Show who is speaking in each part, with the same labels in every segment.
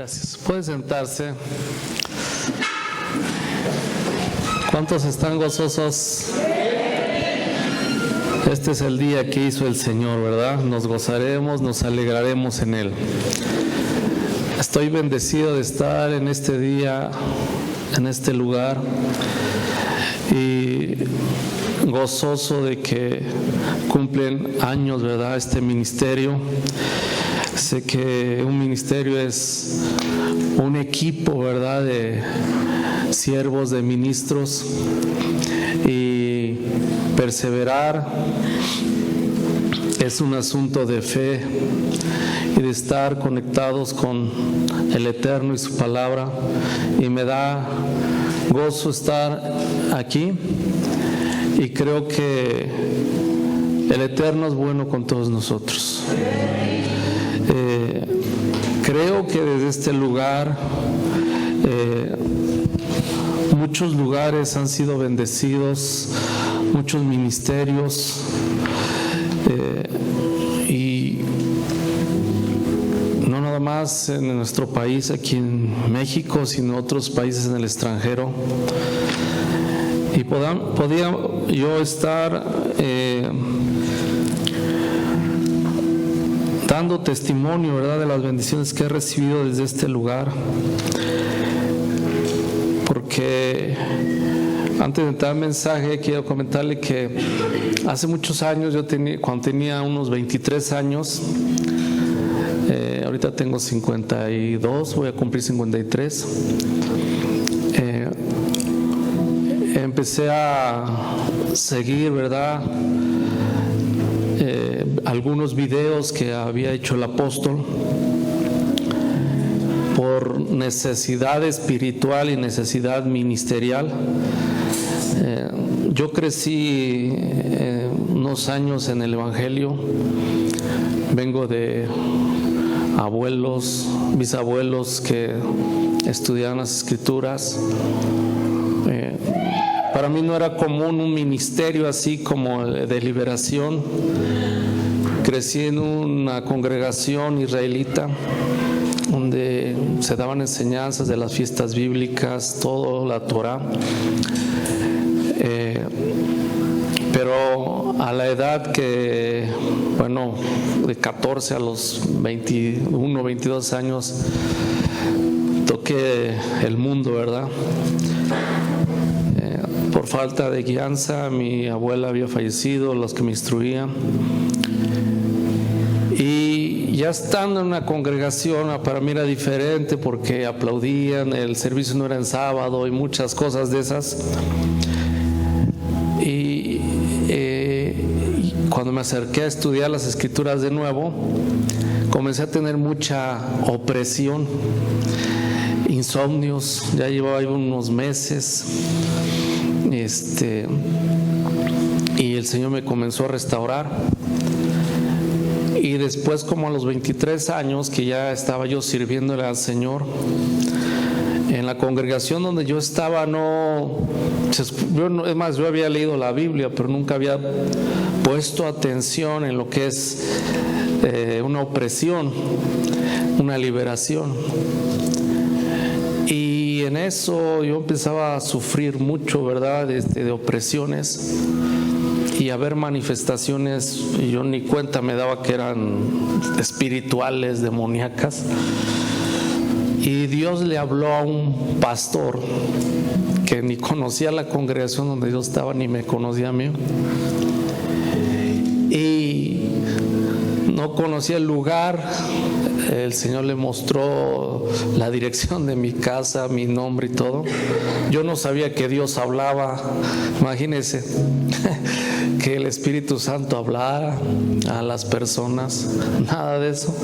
Speaker 1: Gracias. Puede sentarse. ¿Cuántos están gozosos? Este es el día que hizo el Señor, ¿verdad? Nos gozaremos, nos alegraremos en Él. Estoy bendecido de estar en este día, en este lugar, y gozoso de que cumplen años, ¿verdad?, este ministerio. Sé que un ministerio es un equipo, ¿verdad?, de siervos, de ministros, y perseverar es un asunto de fe y de estar conectados con el Eterno y su palabra, y me da gozo estar aquí, y creo que el Eterno es bueno con todos nosotros. Creo que desde este lugar muchos lugares han sido bendecidos, muchos ministerios, y no nada más en nuestro país, aquí en México, sino en otros países en el extranjero. Y podía yo estar dando testimonio, ¿verdad?, de las bendiciones que he recibido desde este lugar, porque antes de entrar al mensaje quiero comentarle que hace muchos años, cuando tenía unos 23 años, ahorita tengo 52, voy a cumplir 53, empecé a seguir, ¿verdad?, algunos videos que había hecho el apóstol por necesidad espiritual y necesidad ministerial. Yo crecí unos años en el Evangelio, vengo de abuelos, bisabuelos que estudiaban las Escrituras. Para mí no era común un ministerio así como de liberación. Crecí en una congregación israelita donde se daban enseñanzas de las fiestas bíblicas, todo la Torah. Pero a la edad que, bueno, de 14 a los 21, 22 años, toqué el mundo, ¿verdad? Por falta de guianza, mi abuela había fallecido, los que me instruían. Y ya estando en una congregación, para mí era diferente porque aplaudían, el servicio no era en sábado y muchas cosas de esas. Y cuando me acerqué a estudiar las Escrituras de nuevo, comencé a tener mucha opresión, insomnios, ya llevaba unos meses. Y el Señor me comenzó a restaurar. Y después, como a los 23 años que ya estaba yo sirviéndole al Señor, en la congregación donde yo estaba es más, yo había leído la Biblia, pero nunca había puesto atención en lo que es una opresión, una liberación. Y en eso yo empezaba a sufrir mucho, ¿verdad?, de opresiones, y a ver manifestaciones, y yo ni cuenta me daba que eran espirituales, demoníacas. Y Dios le habló a un pastor que ni conocía la congregación donde yo estaba, ni me conocía a mí, y no conocía el lugar. El Señor le mostró la dirección de mi casa, mi nombre y todo. Yo no sabía que Dios hablaba. Imagínense que el Espíritu Santo hablara a las personas, nada de eso.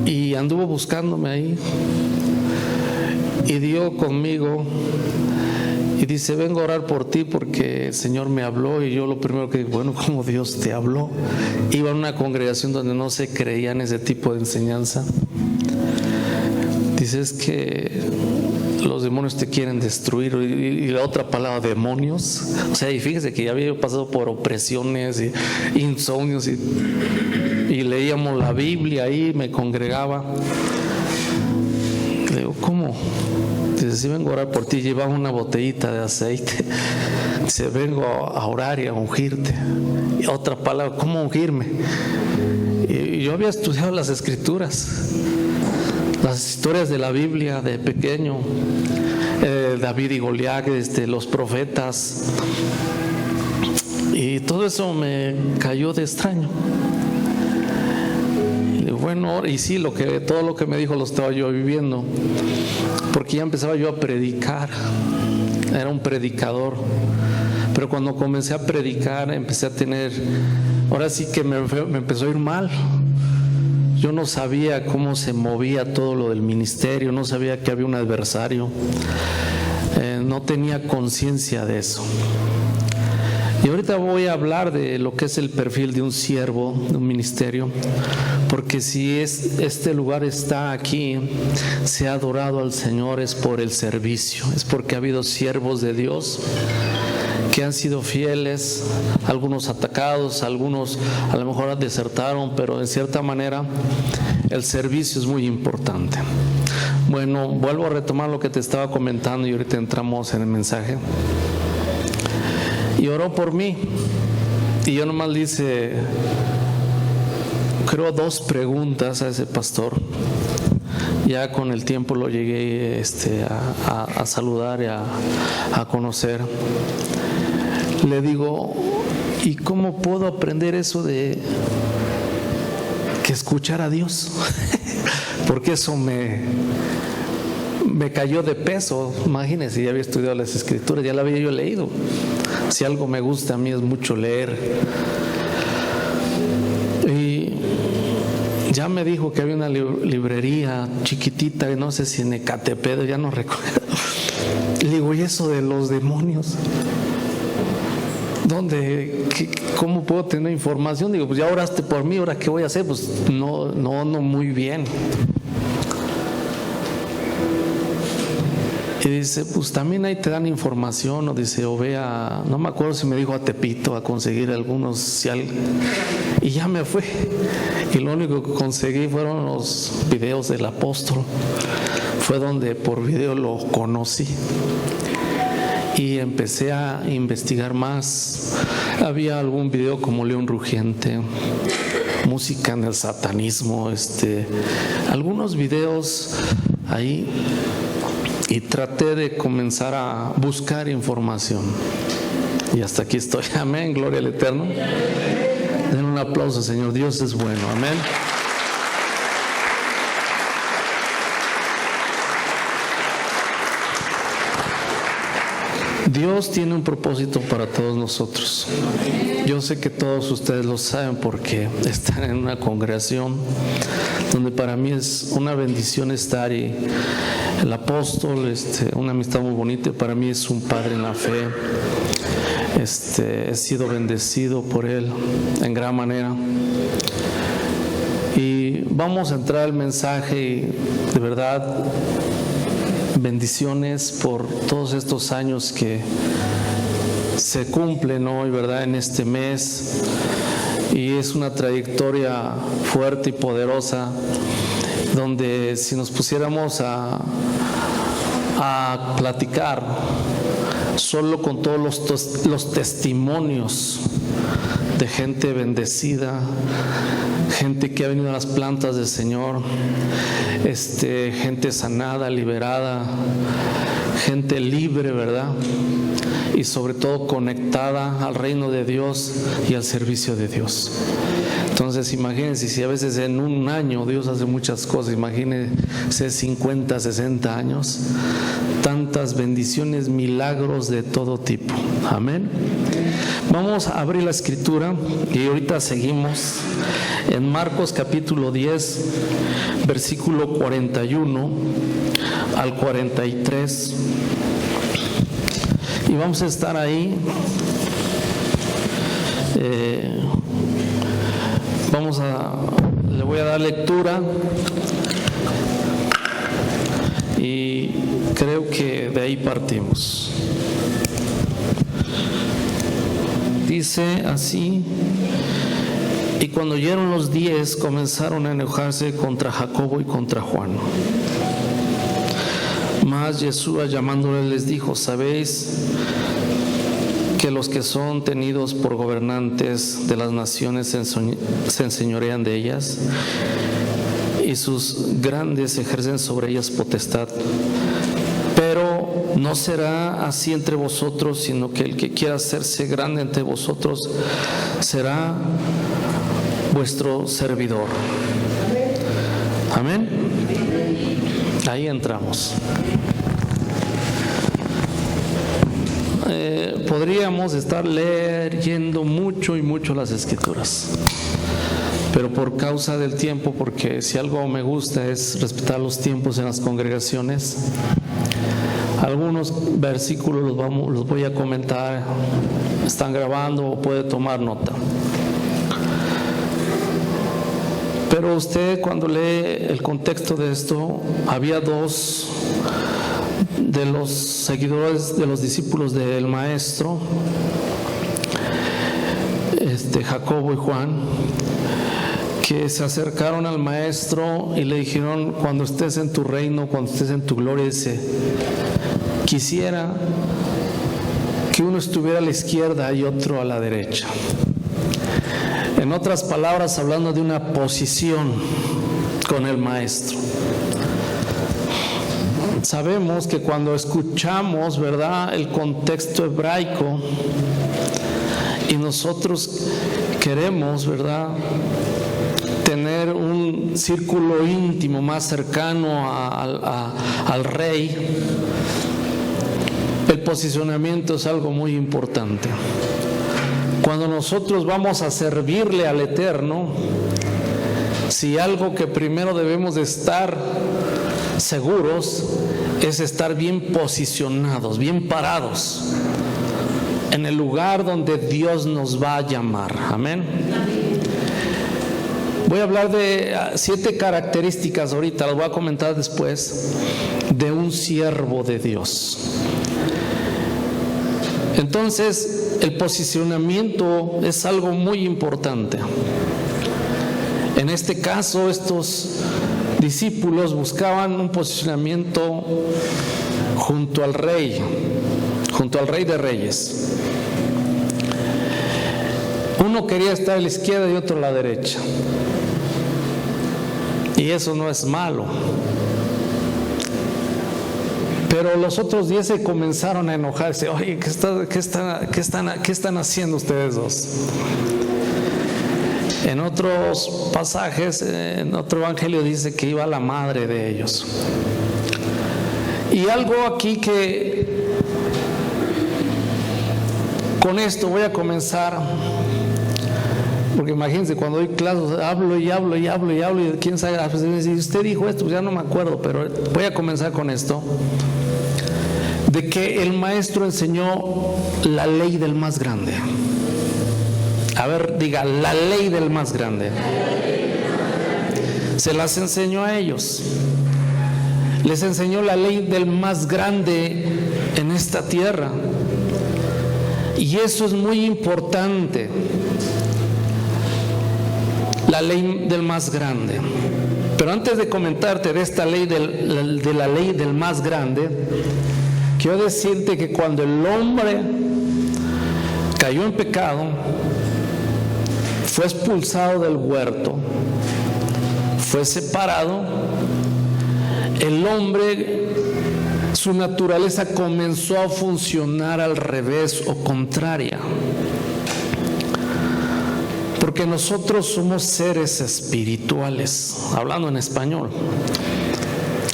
Speaker 1: Y anduvo buscándome ahí, y dio conmigo y dice: vengo a orar por ti porque el Señor me habló. Y yo lo primero que digo, bueno, ¿cómo Dios te habló? Iba a una congregación donde no se creía en ese tipo de enseñanza. Dice: es que los demonios te quieren destruir, y la otra palabra, demonios, o sea, y fíjese que ya había pasado por opresiones y insomnios, y leíamos la Biblia ahí, me congregaba. Le digo, ¿cómo? Dice, si vengo a orar por ti, llevaba una botellita de aceite. Dice, vengo a orar y a ungirte. Y otra palabra, ¿cómo ungirme? Y yo había estudiado las escrituras, las historias de la Biblia de pequeño, David y Goliat, los profetas, y todo eso me cayó de extraño. Y bueno, y sí, todo lo que me dijo lo estaba yo viviendo, porque ya empezaba yo a predicar, era un predicador. Pero cuando comencé a predicar, empecé a tener, ahora sí que me empezó a ir mal. Yo no sabía cómo se movía todo lo del ministerio, no sabía que había un adversario, no tenía conciencia de eso. Y ahorita voy a hablar de lo que es el perfil de un siervo de un ministerio, porque si este lugar está aquí, se ha adorado al Señor, es por el servicio, es porque ha habido siervos de Dios que han sido fieles, algunos atacados, algunos a lo mejor desertaron, pero en cierta manera el servicio es muy importante. Bueno, vuelvo a retomar lo que te estaba comentando y ahorita entramos en el mensaje. Y oró por mí, y yo nomás le hice, creo, 2 preguntas a ese pastor. Ya con el tiempo lo llegué a saludar y a conocer. Le digo, ¿y cómo puedo aprender eso de que escuchar a Dios? Porque eso me cayó de peso. Imagínense, ya había estudiado las escrituras, ya la había yo leído. Si algo me gusta a mí es mucho leer. Y ya me dijo que había una librería chiquitita, no sé si en Ecatepec, ya no recuerdo. Le digo, ¿y eso de los demonios? ¿Dónde? ¿Cómo puedo tener información? Digo, pues ya oraste por mí, ¿ahora qué voy a hacer? Pues no muy bien. Y dice, pues también ahí te dan información, o dice, o ve a, no me acuerdo si me dijo a Tepito, a conseguir algunos, y ya me fue. Y lo único que conseguí fueron los videos del apóstol. Fue donde por video lo conocí. Y empecé a investigar más. Había algún video como León Rugiente, música en el satanismo, algunos videos ahí, y traté de comenzar a buscar información. Y hasta aquí estoy. Amén, gloria al Eterno. Den un aplauso, Señor. Dios es bueno. Amén. Dios tiene un propósito para todos nosotros. Yo sé que todos ustedes lo saben porque están en una congregación donde para mí es una bendición estar, y el apóstol, una amistad muy bonita, para mí es un padre en la fe. He sido bendecido por él en gran manera. Y vamos a entrar al mensaje, y de verdad, bendiciones por todos estos años que se cumplen hoy, ¿verdad? En este mes, y es una trayectoria fuerte y poderosa, donde si nos pusiéramos a platicar solo con todos los testimonios de gente bendecida, gente que ha venido a las plantas del Señor, gente sanada, liberada, gente libre, ¿verdad? Y sobre todo conectada al reino de Dios y al servicio de Dios. Entonces imagínense, si a veces en un año Dios hace muchas cosas, imagínense 50, 60 años, tantas bendiciones, milagros de todo tipo. Amén. Vamos a abrir la escritura y ahorita seguimos en Marcos capítulo 10, versículo 41 al 43. Y vamos a estar ahí. Le voy a dar lectura y creo que de ahí partimos. Dice así: y cuando oyeron los 10 comenzaron a enojarse contra Jacobo y contra Juan. Mas Yeshua llamándole les dijo: ¿sabéis que los que son tenidos por gobernantes de las naciones se enseñorean de ellas, y sus grandes ejercen sobre ellas potestad? Pero no será así entre vosotros, sino que el que quiera hacerse grande entre vosotros será vuestro servidor. Amén. Ahí entramos. Podríamos estar leyendo mucho y mucho las Escrituras, pero por causa del tiempo, porque si algo me gusta es respetar los tiempos en las congregaciones, algunos versículos los voy a comentar, están grabando o puede tomar nota. Pero usted, cuando lee el contexto de esto, había dos de los seguidores, de los discípulos del maestro, Jacobo y Juan, que se acercaron al maestro y le dijeron: cuando estés en tu reino, cuando estés en tu gloria, dice, quisiera que uno estuviera a la izquierda y otro a la derecha. En otras palabras, hablando de una posición con el maestro. Sabemos que cuando escuchamos, ¿verdad?, el contexto hebraico y nosotros queremos, ¿verdad?, tener un círculo íntimo más cercano al rey, el posicionamiento es algo muy importante. Cuando nosotros vamos a servirle al Eterno, si algo que primero debemos de estar seguros es estar bien posicionados, bien parados en el lugar donde Dios nos va a llamar. Amén. Voy a hablar de 7 características ahorita, las voy a comentar después, de un siervo de Dios. Entonces, el posicionamiento es algo muy importante. En este caso, estos discípulos buscaban un posicionamiento junto al rey de reyes. Uno quería estar a la izquierda y otro a la derecha. Y eso no es malo. Pero los otros 10 se comenzaron a enojarse. Oye, ¿qué están haciendo ustedes dos? En otros pasajes, en otro evangelio dice que iba la madre de ellos. Y algo aquí que con esto voy a comenzar, porque imagínense, cuando doy clases hablo y quién sabe, si usted dijo esto, pues ya no me acuerdo, pero voy a comenzar con esto, de que el maestro enseñó la ley del más grande. A ver, diga, la ley del más grande. Se las enseñó a ellos. Les enseñó la ley del más grande en esta tierra. Y eso es muy importante. La ley del más grande. Pero antes de comentarte de esta ley, de la ley del más grande, quiero decirte que cuando el hombre cayó en pecado, fue expulsado del huerto, fue separado, el hombre, su naturaleza comenzó a funcionar al revés o contraria. Porque nosotros somos seres espirituales, hablando en español.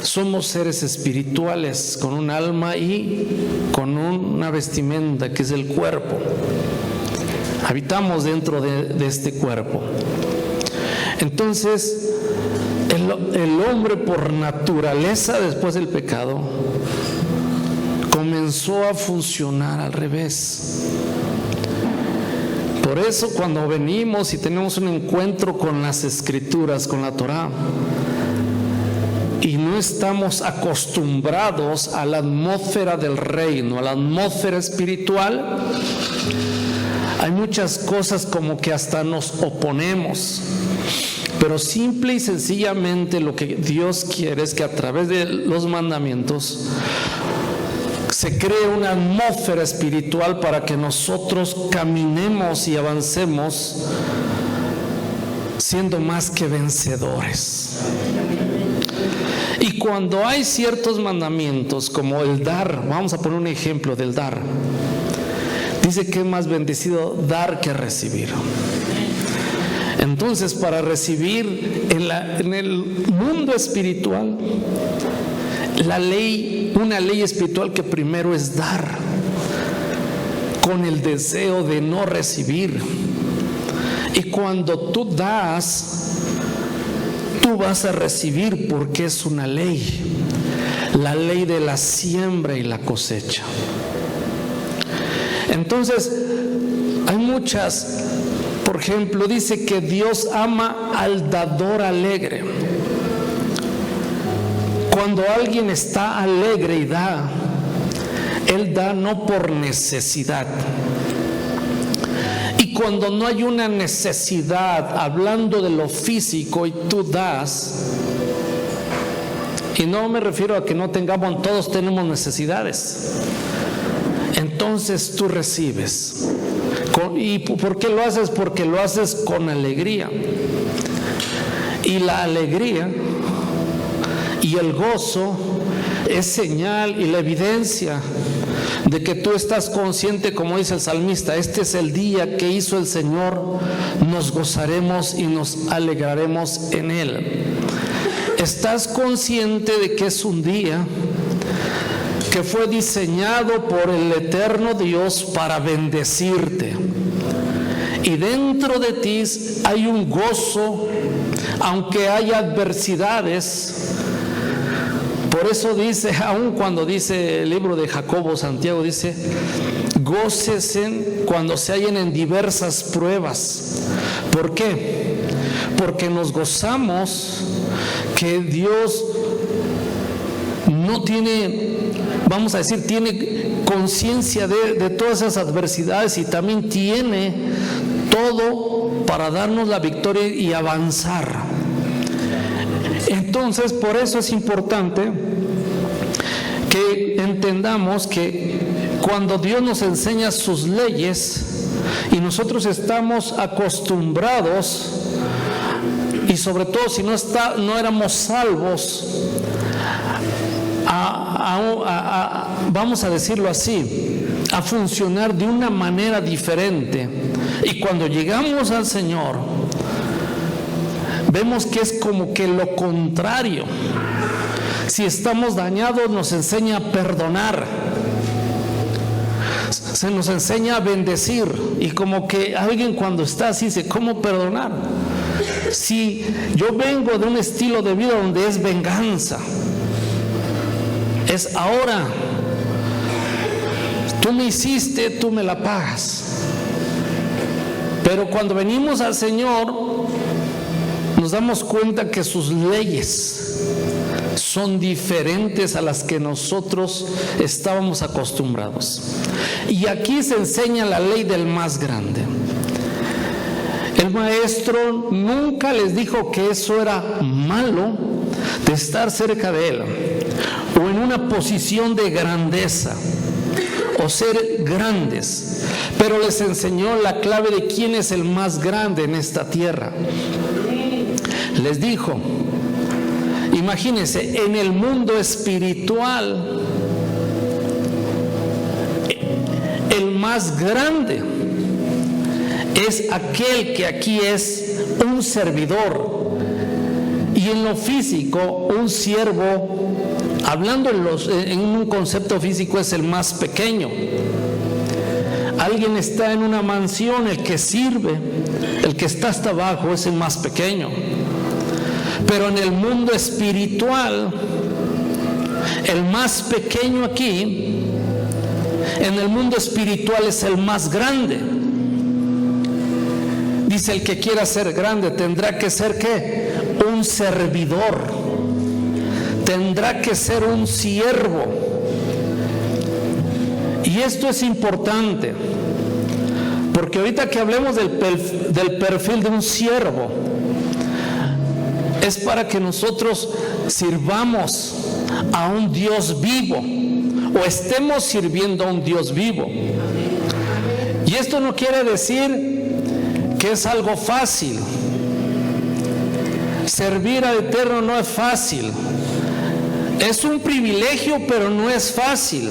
Speaker 1: Somos seres espirituales con un alma y con una vestimenta que es el cuerpo. Habitamos dentro de este cuerpo. Entonces, el hombre por naturaleza, después del pecado, comenzó a funcionar al revés. Por eso, cuando venimos y tenemos un encuentro con las Escrituras, con la Torá, y no estamos acostumbrados a la atmósfera del reino, a la atmósfera espiritual, hay muchas cosas como que hasta nos oponemos. Pero simple y sencillamente lo que Dios quiere es que a través de los mandamientos se cree una atmósfera espiritual para que nosotros caminemos y avancemos siendo más que vencedores. Y cuando hay ciertos mandamientos como el dar, vamos a poner un ejemplo del dar. Dice que es más bendecido dar que recibir. Entonces, para recibir en el mundo espiritual, una ley espiritual que primero es dar, con el deseo de no recibir. Y cuando tú das, tú vas a recibir porque es una ley, la ley de la siembra y la cosecha. Entonces, hay muchas. Por ejemplo, dice que Dios ama al dador alegre. Cuando alguien está alegre y da, él da no por necesidad. Y cuando no hay una necesidad, hablando de lo físico, y tú das, y no me refiero a que no tengamos, todos tenemos necesidades, entonces tú recibes. ¿Y por qué lo haces? Porque lo haces con alegría. Y la alegría y el gozo es señal y la evidencia de que tú estás consciente, como dice el salmista, este es el día que hizo el Señor, nos gozaremos y nos alegraremos en él. Estás consciente de que es un día que fue diseñado por el eterno Dios para bendecirte. Y dentro de ti hay un gozo, aunque haya adversidades. Por eso dice, aun cuando dice el libro de Jacobo, Santiago dice, gócesen cuando se hallen en diversas pruebas. ¿Por qué? Porque nos gozamos que Dios no tiene, vamos a decir, tiene conciencia de todas esas adversidades y también tiene todo para darnos la victoria y avanzar. Entonces, por eso es importante que entendamos que cuando Dios nos enseña sus leyes y nosotros estamos acostumbrados, y sobre todo si no éramos salvos, vamos a decirlo así, a funcionar de una manera diferente. Y cuando llegamos al Señor, vemos que es como que lo contrario. Si estamos dañados, nos enseña a perdonar, se nos enseña a bendecir. Y como que alguien cuando está así dice, ¿cómo perdonar? Si yo vengo de un estilo de vida donde es venganza, es ahora, tú me hiciste, tú me la pagas. Pero cuando venimos al Señor, nos damos cuenta que sus leyes son diferentes a las que nosotros estábamos acostumbrados. Y aquí se enseña la ley del más grande. El maestro nunca les dijo que eso era malo de estar cerca de él o en una posición de grandeza o ser grandes, pero les enseñó la clave de quién es el más grande en esta tierra. Les dijo, imagínense, en el mundo espiritual, el más grande es aquel que aquí es un servidor, y en lo físico, un siervo, hablando en un concepto físico, es el más pequeño. Alguien está en una mansión, el que sirve, el que está hasta abajo es el más pequeño. Pero en el mundo espiritual, el más pequeño aquí, en el mundo espiritual es el más grande. Dice, el que quiera ser grande tendrá que ser ¿qué? Un servidor. tendrá que ser un siervo. Y esto es importante, porque ahorita que hablemos del perfil de un siervo, es para que nosotros sirvamos a un Dios vivo, o estemos sirviendo a un Dios vivo. Y esto no quiere decir que es algo fácil. Servir al Eterno no es fácil. Es un privilegio, pero no es fácil.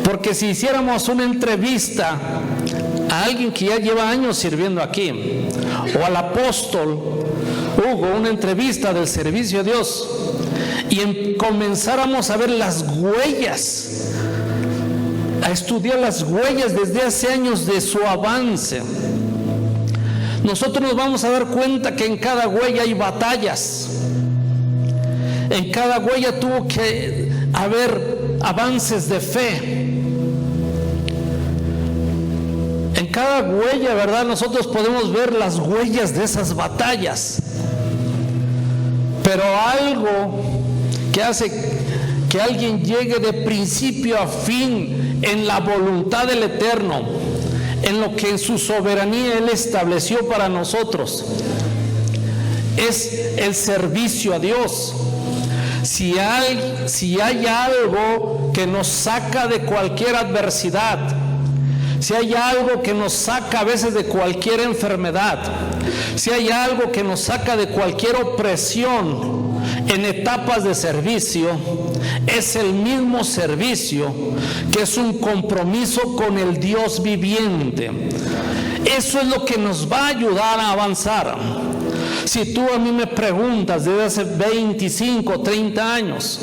Speaker 1: Porque si hiciéramos una entrevista a alguien que ya lleva años sirviendo aquí, o al apóstol Hugo, una entrevista del servicio a Dios, y comenzáramos a ver las huellas, a estudiar las huellas desde hace años de su avance, nosotros nos vamos a dar cuenta que en cada huella hay batallas. En cada huella tuvo que haber avances de fe. En cada huella, ¿verdad? Nosotros podemos ver las huellas de esas batallas. Pero algo que hace que alguien llegue de principio a fin en la voluntad del Eterno, en lo que en su soberanía Él estableció para nosotros, es el servicio a Dios. Si hay algo que nos saca de cualquier adversidad, si hay algo que nos saca a veces de cualquier enfermedad, si hay algo que nos saca de cualquier opresión en etapas de servicio, es el mismo servicio, que es un compromiso con el Dios viviente. Eso es lo que nos va a ayudar a avanzar. Si tú a mí me preguntas desde hace 25, 30 años,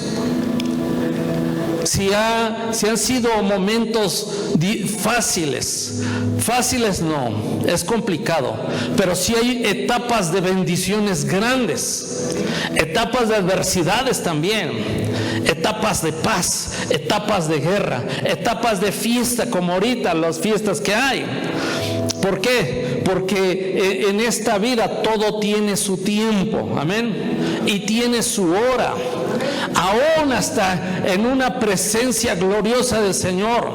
Speaker 1: si han sido momentos fáciles no, es complicado, pero sí hay etapas de bendiciones grandes, etapas de adversidades también, etapas de paz, etapas de guerra, etapas de fiesta, como ahorita las fiestas que hay. ¿Por qué? Porque en esta vida todo tiene su tiempo, amén, y tiene su hora. Aún hasta en una presencia gloriosa del Señor,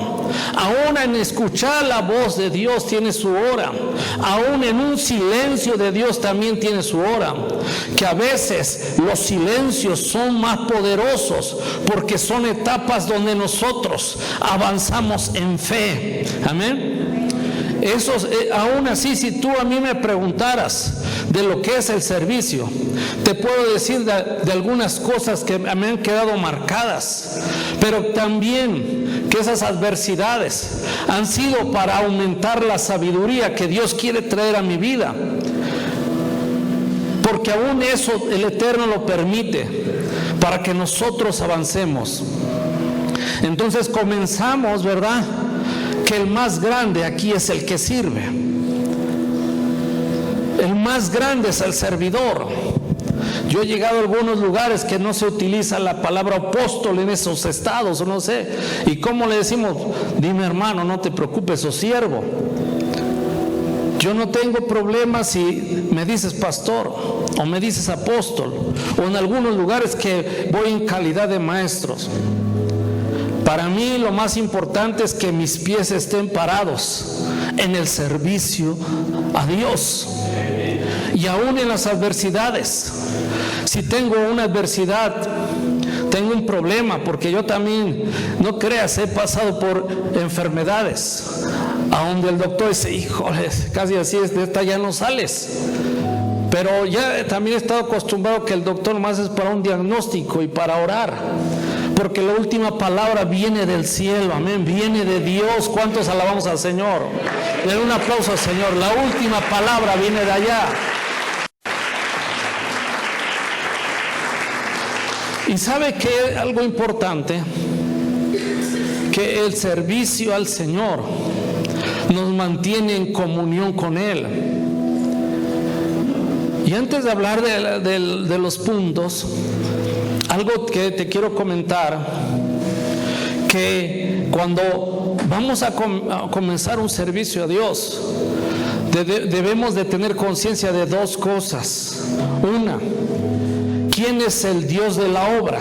Speaker 1: aún en escuchar la voz de Dios tiene su hora, aún en un silencio de Dios también tiene su hora, que a veces los silencios son más poderosos porque son etapas donde nosotros avanzamos en fe, amén. Eso, aún así, si tú a mí me preguntaras de lo que es el servicio, te puedo decir de algunas cosas que me han quedado marcadas, pero también que esas adversidades han sido para aumentar la sabiduría que Dios quiere traer a mi vida, porque aún eso el Eterno lo permite para que nosotros avancemos. Entonces comenzamos, ¿verdad?, que el más grande aquí es el que sirve. El más grande es el servidor. Yo he llegado a algunos lugares que no se utiliza la palabra apóstol en esos estados, o no sé. ¿Y cómo le decimos? Dime, hermano, no te preocupes, o siervo. Yo no tengo problema si me dices pastor o me dices apóstol, o en algunos lugares que voy en calidad de maestros. Para mí lo más importante es que mis pies estén parados en el servicio a Dios. Y aún en las adversidades, si tengo una adversidad, tengo un problema, porque yo también, no creas, he pasado por enfermedades, a donde el doctor dice, híjole, casi así es, de esta ya no sales. Pero ya también he estado acostumbrado que el doctor más es para un diagnóstico y para orar, porque la última palabra viene del cielo, amén, viene de Dios. ¿Cuántos alabamos al Señor? Den un aplauso al Señor. La última palabra viene de allá. Y sabe que algo importante, que el servicio al Señor nos mantiene en comunión con Él. Y antes de hablar de los puntos, algo que te quiero comentar, que cuando vamos a comenzar un servicio a Dios, debemos de tener conciencia de dos cosas. Una, quién es el Dios de la obra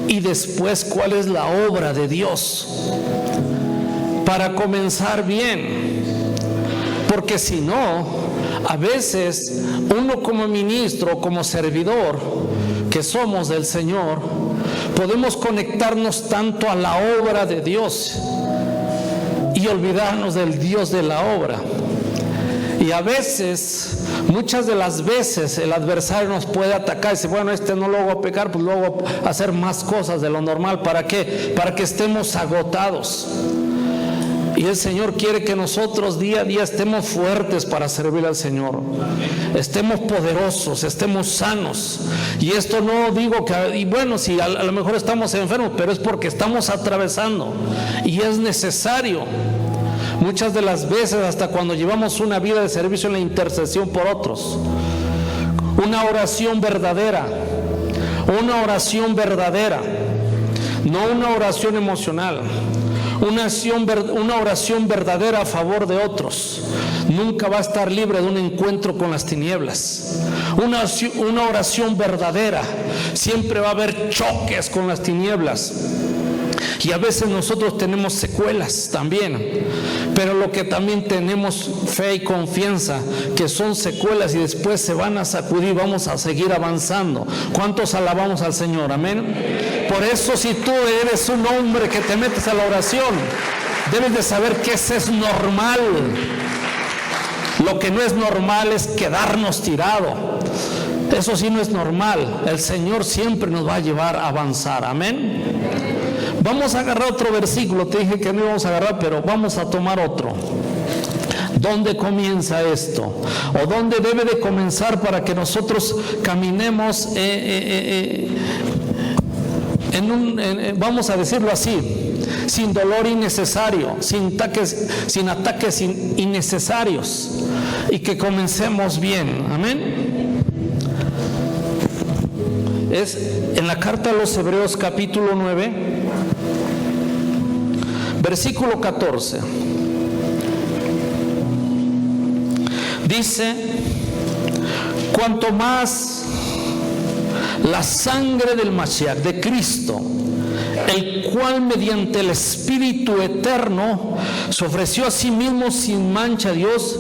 Speaker 1: y después cuál es la obra de Dios, para comenzar bien. Porque si no, a veces uno como ministro, como servidor que somos del Señor, podemos conectarnos tanto a la obra de Dios y olvidarnos del Dios de la obra. Y a veces, muchas de las veces, el adversario nos puede atacar y decir, bueno, no lo hago pecar, pues luego hacer más cosas de lo normal. ¿Para qué? Para que estemos agotados. Y el Señor quiere que nosotros día a día estemos fuertes para servir al Señor. Estemos poderosos, estemos sanos. Y esto no digo que, y bueno, si a lo mejor estamos enfermos, pero es porque estamos atravesando. Y es necesario. Muchas de las veces, hasta cuando llevamos una vida de servicio en la intercesión por otros, una oración verdadera, no una oración emocional, una oración verdadera a favor de otros, nunca va a estar libre de un encuentro con las tinieblas. Una oración verdadera, siempre va a haber choques con las tinieblas. Y a veces nosotros tenemos secuelas también, pero lo que también tenemos fe y confianza, que son secuelas y después se van a sacudir, vamos a seguir avanzando. ¿Cuántos alabamos al Señor? Amén. Por eso, si tú eres un hombre que te metes a la oración, debes de saber que eso es normal. Lo que no es normal es quedarnos tirados. Eso sí no es normal. El Señor siempre nos va a llevar a avanzar. Amén. Vamos a agarrar otro versículo. Te dije que no íbamos a agarrar, pero vamos a tomar otro. ¿Dónde comienza esto? ¿O dónde debe de comenzar para que nosotros caminemos vamos a decirlo así, sin dolor innecesario, sin ataques innecesarios, y que comencemos bien? Amén. Es en la carta a los Hebreos capítulo 9, versículo 14. Dice: cuanto más la sangre del Mashiach, de Cristo, el cual mediante el Espíritu eterno se ofreció a sí mismo sin mancha a Dios,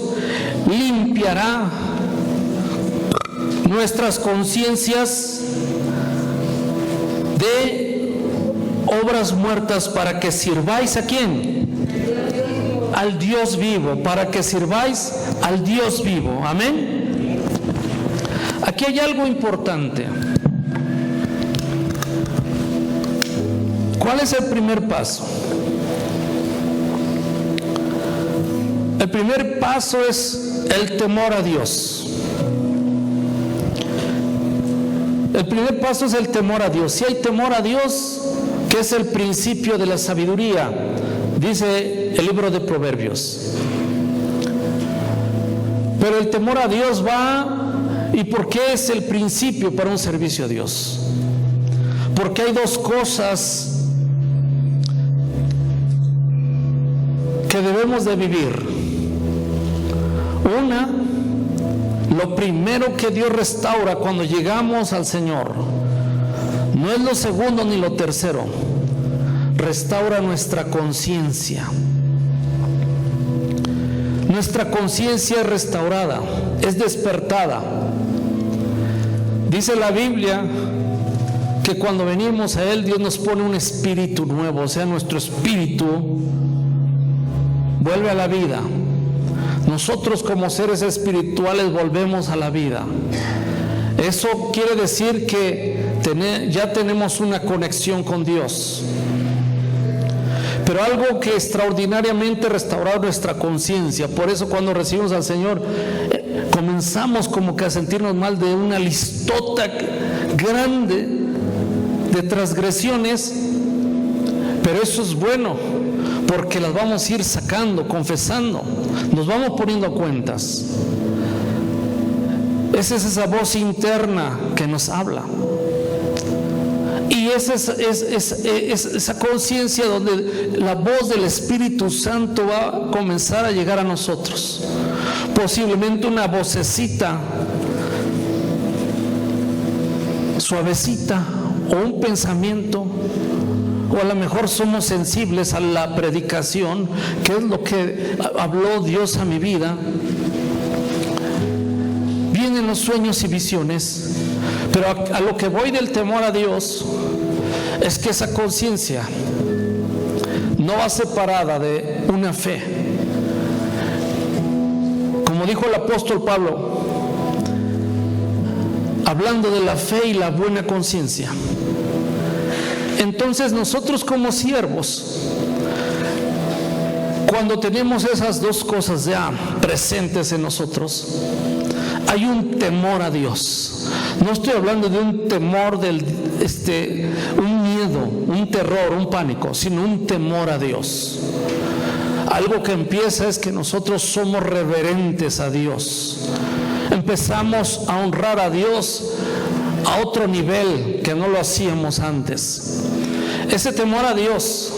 Speaker 1: limpiará nuestras conciencias de obras muertas, para que sirváis ¿a quién? Al Dios vivo, para que sirváis al Dios vivo. Amén. Aquí hay algo importante. ¿Cuál es el primer paso? El primer paso es el temor a Dios. El primer paso es el temor a Dios. Si hay temor a Dios, que es el principio de la sabiduría, dice el libro de Proverbios. Pero el temor a Dios va, ¿y por qué es el principio para un servicio a Dios? Porque hay dos cosas que debemos de vivir. Una, lo primero que Dios restaura cuando llegamos al Señor, no es lo segundo ni lo tercero, restaura nuestra conciencia. Nuestra conciencia es restaurada, es despertada. Dice la Biblia que cuando venimos a Él, Dios nos pone un espíritu nuevo, o sea, nuestro espíritu vuelve a la vida. Nosotros como seres espirituales volvemos a la vida. Eso quiere decir que ya tenemos una conexión con Dios. Pero algo que extraordinariamente restaura nuestra conciencia. Por eso cuando recibimos al Señor, comenzamos como que a sentirnos mal de una listota grande de transgresiones. Pero eso es bueno, porque las vamos a ir sacando, confesando, nos vamos poniendo cuentas. Esa es esa voz interna que nos habla. Y es esa conciencia donde la voz del Espíritu Santo va a comenzar a llegar a nosotros. Posiblemente una vocecita suavecita o un pensamiento, o a lo mejor somos sensibles a la predicación, que es lo que habló Dios a mi vida. Vienen los sueños y visiones, pero a lo que voy del temor a Dios es que esa conciencia no va separada de una fe. Como dijo el apóstol Pablo, hablando de la fe y la buena conciencia. Entonces nosotros como siervos, cuando tenemos esas dos cosas ya presentes en nosotros, hay un temor a Dios. No estoy hablando de un temor un miedo, un terror, un pánico, sino un temor a Dios. Algo que empieza es que nosotros somos reverentes a Dios. Empezamos a honrar a Dios a otro nivel que no lo hacíamos antes. Ese temor a Dios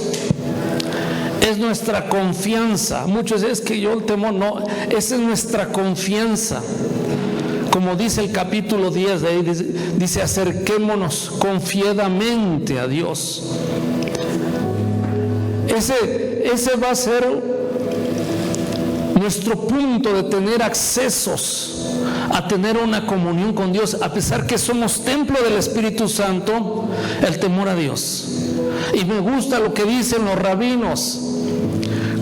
Speaker 1: es nuestra confianza. Muchos dicen, es que yo el temor, no, esa es nuestra confianza. Como dice el capítulo 10 de ahí, dice acerquémonos confiadamente a Dios. Ese va a ser nuestro punto de tener accesos a tener una comunión con Dios, a pesar que somos templo del Espíritu Santo, el temor a Dios. Y me gusta lo que dicen los rabinos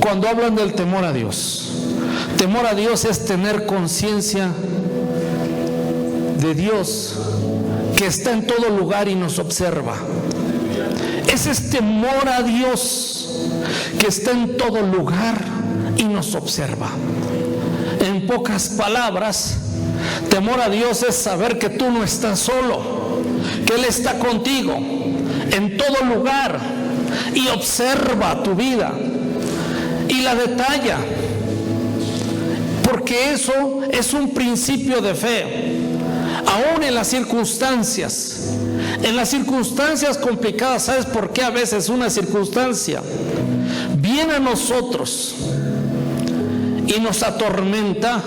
Speaker 1: cuando hablan del temor a Dios. Temor a Dios es tener conciencia de Dios que está en todo lugar y nos observa. Ese es temor a Dios que está en todo lugar y nos observa. En pocas palabras, temor a Dios es saber que tú no estás solo, que Él está contigo en todo lugar y observa tu vida y la detalla, porque eso es un principio de fe. Aún en las circunstancias complicadas, ¿sabes por qué a veces una circunstancia viene a nosotros y nos atormenta?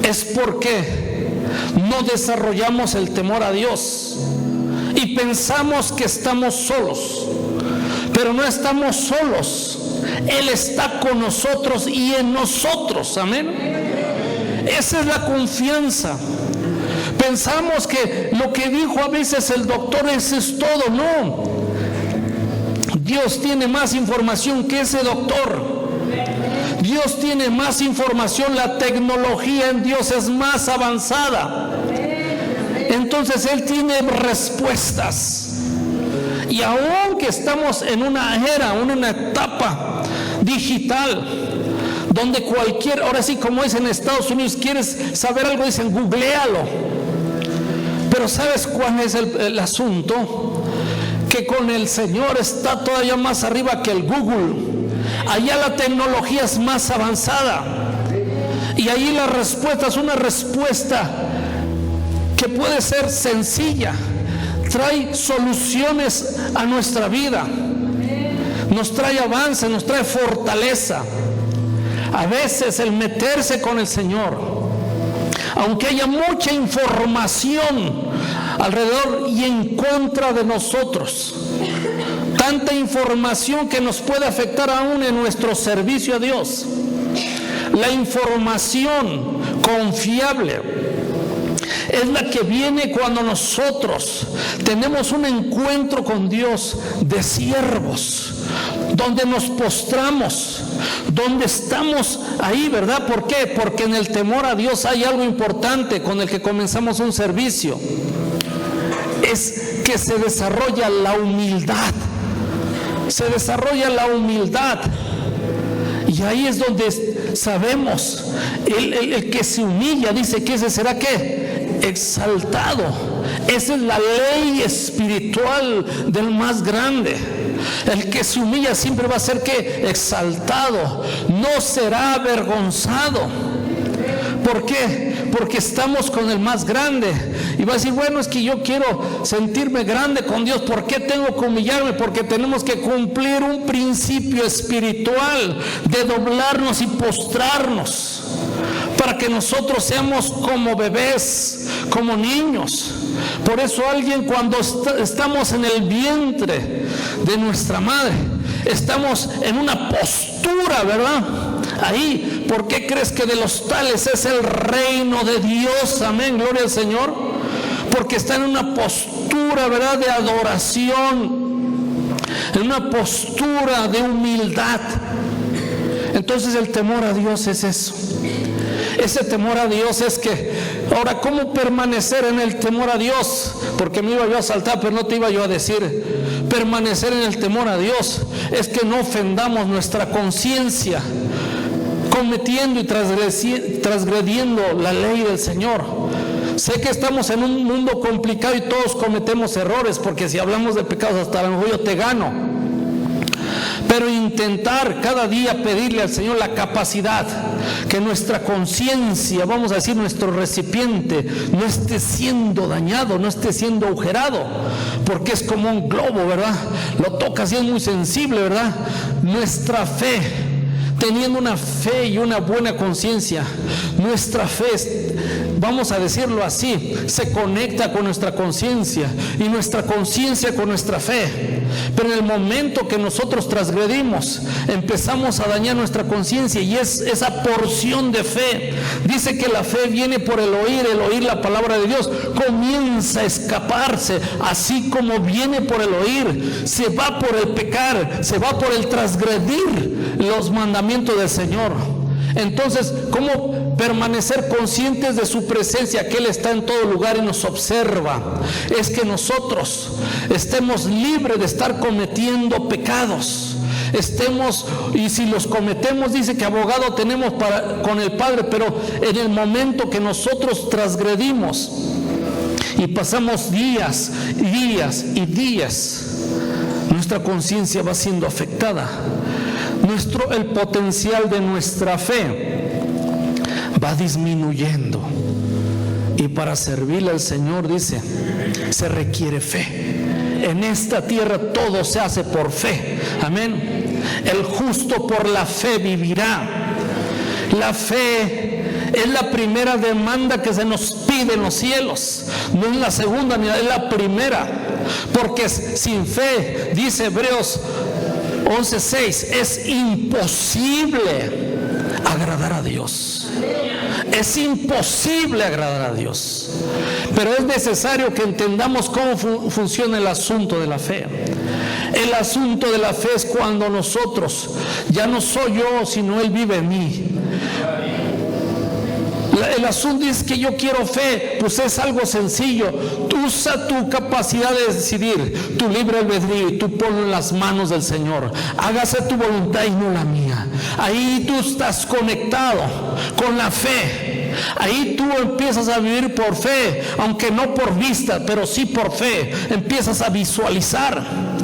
Speaker 1: Es porque no desarrollamos el temor a Dios y pensamos que estamos solos, pero no estamos solos. Él está con nosotros y en nosotros, amén. Esa es la confianza. Pensamos que lo que dijo a veces el doctor, eso es todo. No, Dios tiene más información que ese doctor. Dios tiene más información, la tecnología en Dios es más avanzada. Entonces Él tiene respuestas. Y aunque estamos en una era, una etapa digital, donde ahora sí, como es en Estados Unidos, quieres saber algo, dicen googlealo. Pero ¿sabes cuál es el asunto? Que con el Señor está todavía más arriba que el Google. Allá la tecnología es más avanzada. Y ahí la respuesta es una respuesta que puede ser sencilla. Trae soluciones a nuestra vida. Nos trae avance, nos trae fortaleza. A veces el meterse con el Señor, aunque haya mucha información alrededor y en contra de nosotros, tanta información que nos puede afectar aún en nuestro servicio a Dios, la información confiable es la que viene cuando nosotros tenemos un encuentro con Dios de siervos, donde nos postramos, donde estamos ahí, ¿verdad? ¿Por qué? Porque en el temor a Dios hay algo importante con el que comenzamos un servicio. Es que se desarrolla la humildad. Se desarrolla la humildad. Y ahí es donde sabemos, el que se humilla, dice que ese será ¿qué? Exaltado. Esa es la ley espiritual del más grande. El que se humilla siempre va a ser ¿qué? Exaltado, no será avergonzado. ¿Por qué? Porque estamos con el más grande. Y va a decir, bueno, es que yo quiero sentirme grande con Dios. ¿Por qué tengo que humillarme? Porque tenemos que cumplir un principio espiritual de doblarnos y postrarnos, para que nosotros seamos como bebés, como niños. Por eso alguien cuando estamos en el vientre de nuestra madre, estamos en una postura, ¿verdad? Ahí, ¿por qué crees que de los tales es el reino de Dios? Amén, gloria al Señor. Porque está en una postura, ¿verdad?, de adoración, en una postura de humildad. Entonces el temor a Dios es eso. Ese temor a Dios es que, ahora, ¿cómo permanecer en el temor a Dios? Porque me iba yo a saltar, pero no te iba yo a decir. Permanecer en el temor a Dios es que no ofendamos nuestra conciencia, cometiendo y transgrediendo la ley del Señor. Sé que estamos en un mundo complicado y todos cometemos errores, porque si hablamos de pecados hasta a lo mejor yo te gano. Pero intentar cada día pedirle al Señor la capacidad, que nuestra conciencia, vamos a decir, nuestro recipiente, no esté siendo dañado, no esté siendo agujerado, porque es como un globo, ¿verdad? Lo tocas y es muy sensible, ¿verdad? Nuestra fe, teniendo una fe y una buena conciencia, nuestra fe, vamos a decirlo así, se conecta con nuestra conciencia y nuestra conciencia con nuestra fe. Pero en el momento que nosotros transgredimos, empezamos a dañar nuestra conciencia, y es esa porción de fe. Dice que la fe viene por el oír la palabra de Dios comienza a escaparse, así como viene por el oír, se va por el pecar, se va por el transgredir los mandamientos del Señor. Entonces, ¿cómo permanecer conscientes de su presencia? Que Él está en todo lugar y nos observa. Es que nosotros estemos libres de estar cometiendo pecados. Y si los cometemos, dice que abogado tenemos con el Padre, pero en el momento que nosotros transgredimos y pasamos días y días, nuestra conciencia va siendo afectada. El potencial de nuestra fe va disminuyendo, y para servirle al Señor, dice, se requiere fe. En esta tierra todo se hace por fe. Amén. El justo por la fe vivirá. La fe es la primera demanda que se nos pide en los cielos, no es la segunda ni es la primera, porque sin fe, dice Hebreos 11:6, es imposible agradar a Dios. Es imposible agradar a Dios. Pero es necesario que entendamos cómo funciona el asunto de la fe. El asunto de la fe es cuando nosotros, ya no soy yo, sino Él vive en mí. El asunto es que yo quiero fe, pues es algo sencillo. Tú usa tu capacidad de decidir, tu libre albedrío, y tú ponlo en las manos del Señor. Hágase tu voluntad y no la mía. Ahí tú estás conectado con la fe. Ahí tú empiezas a vivir por fe, aunque no por vista, pero sí por fe. Empiezas a visualizar.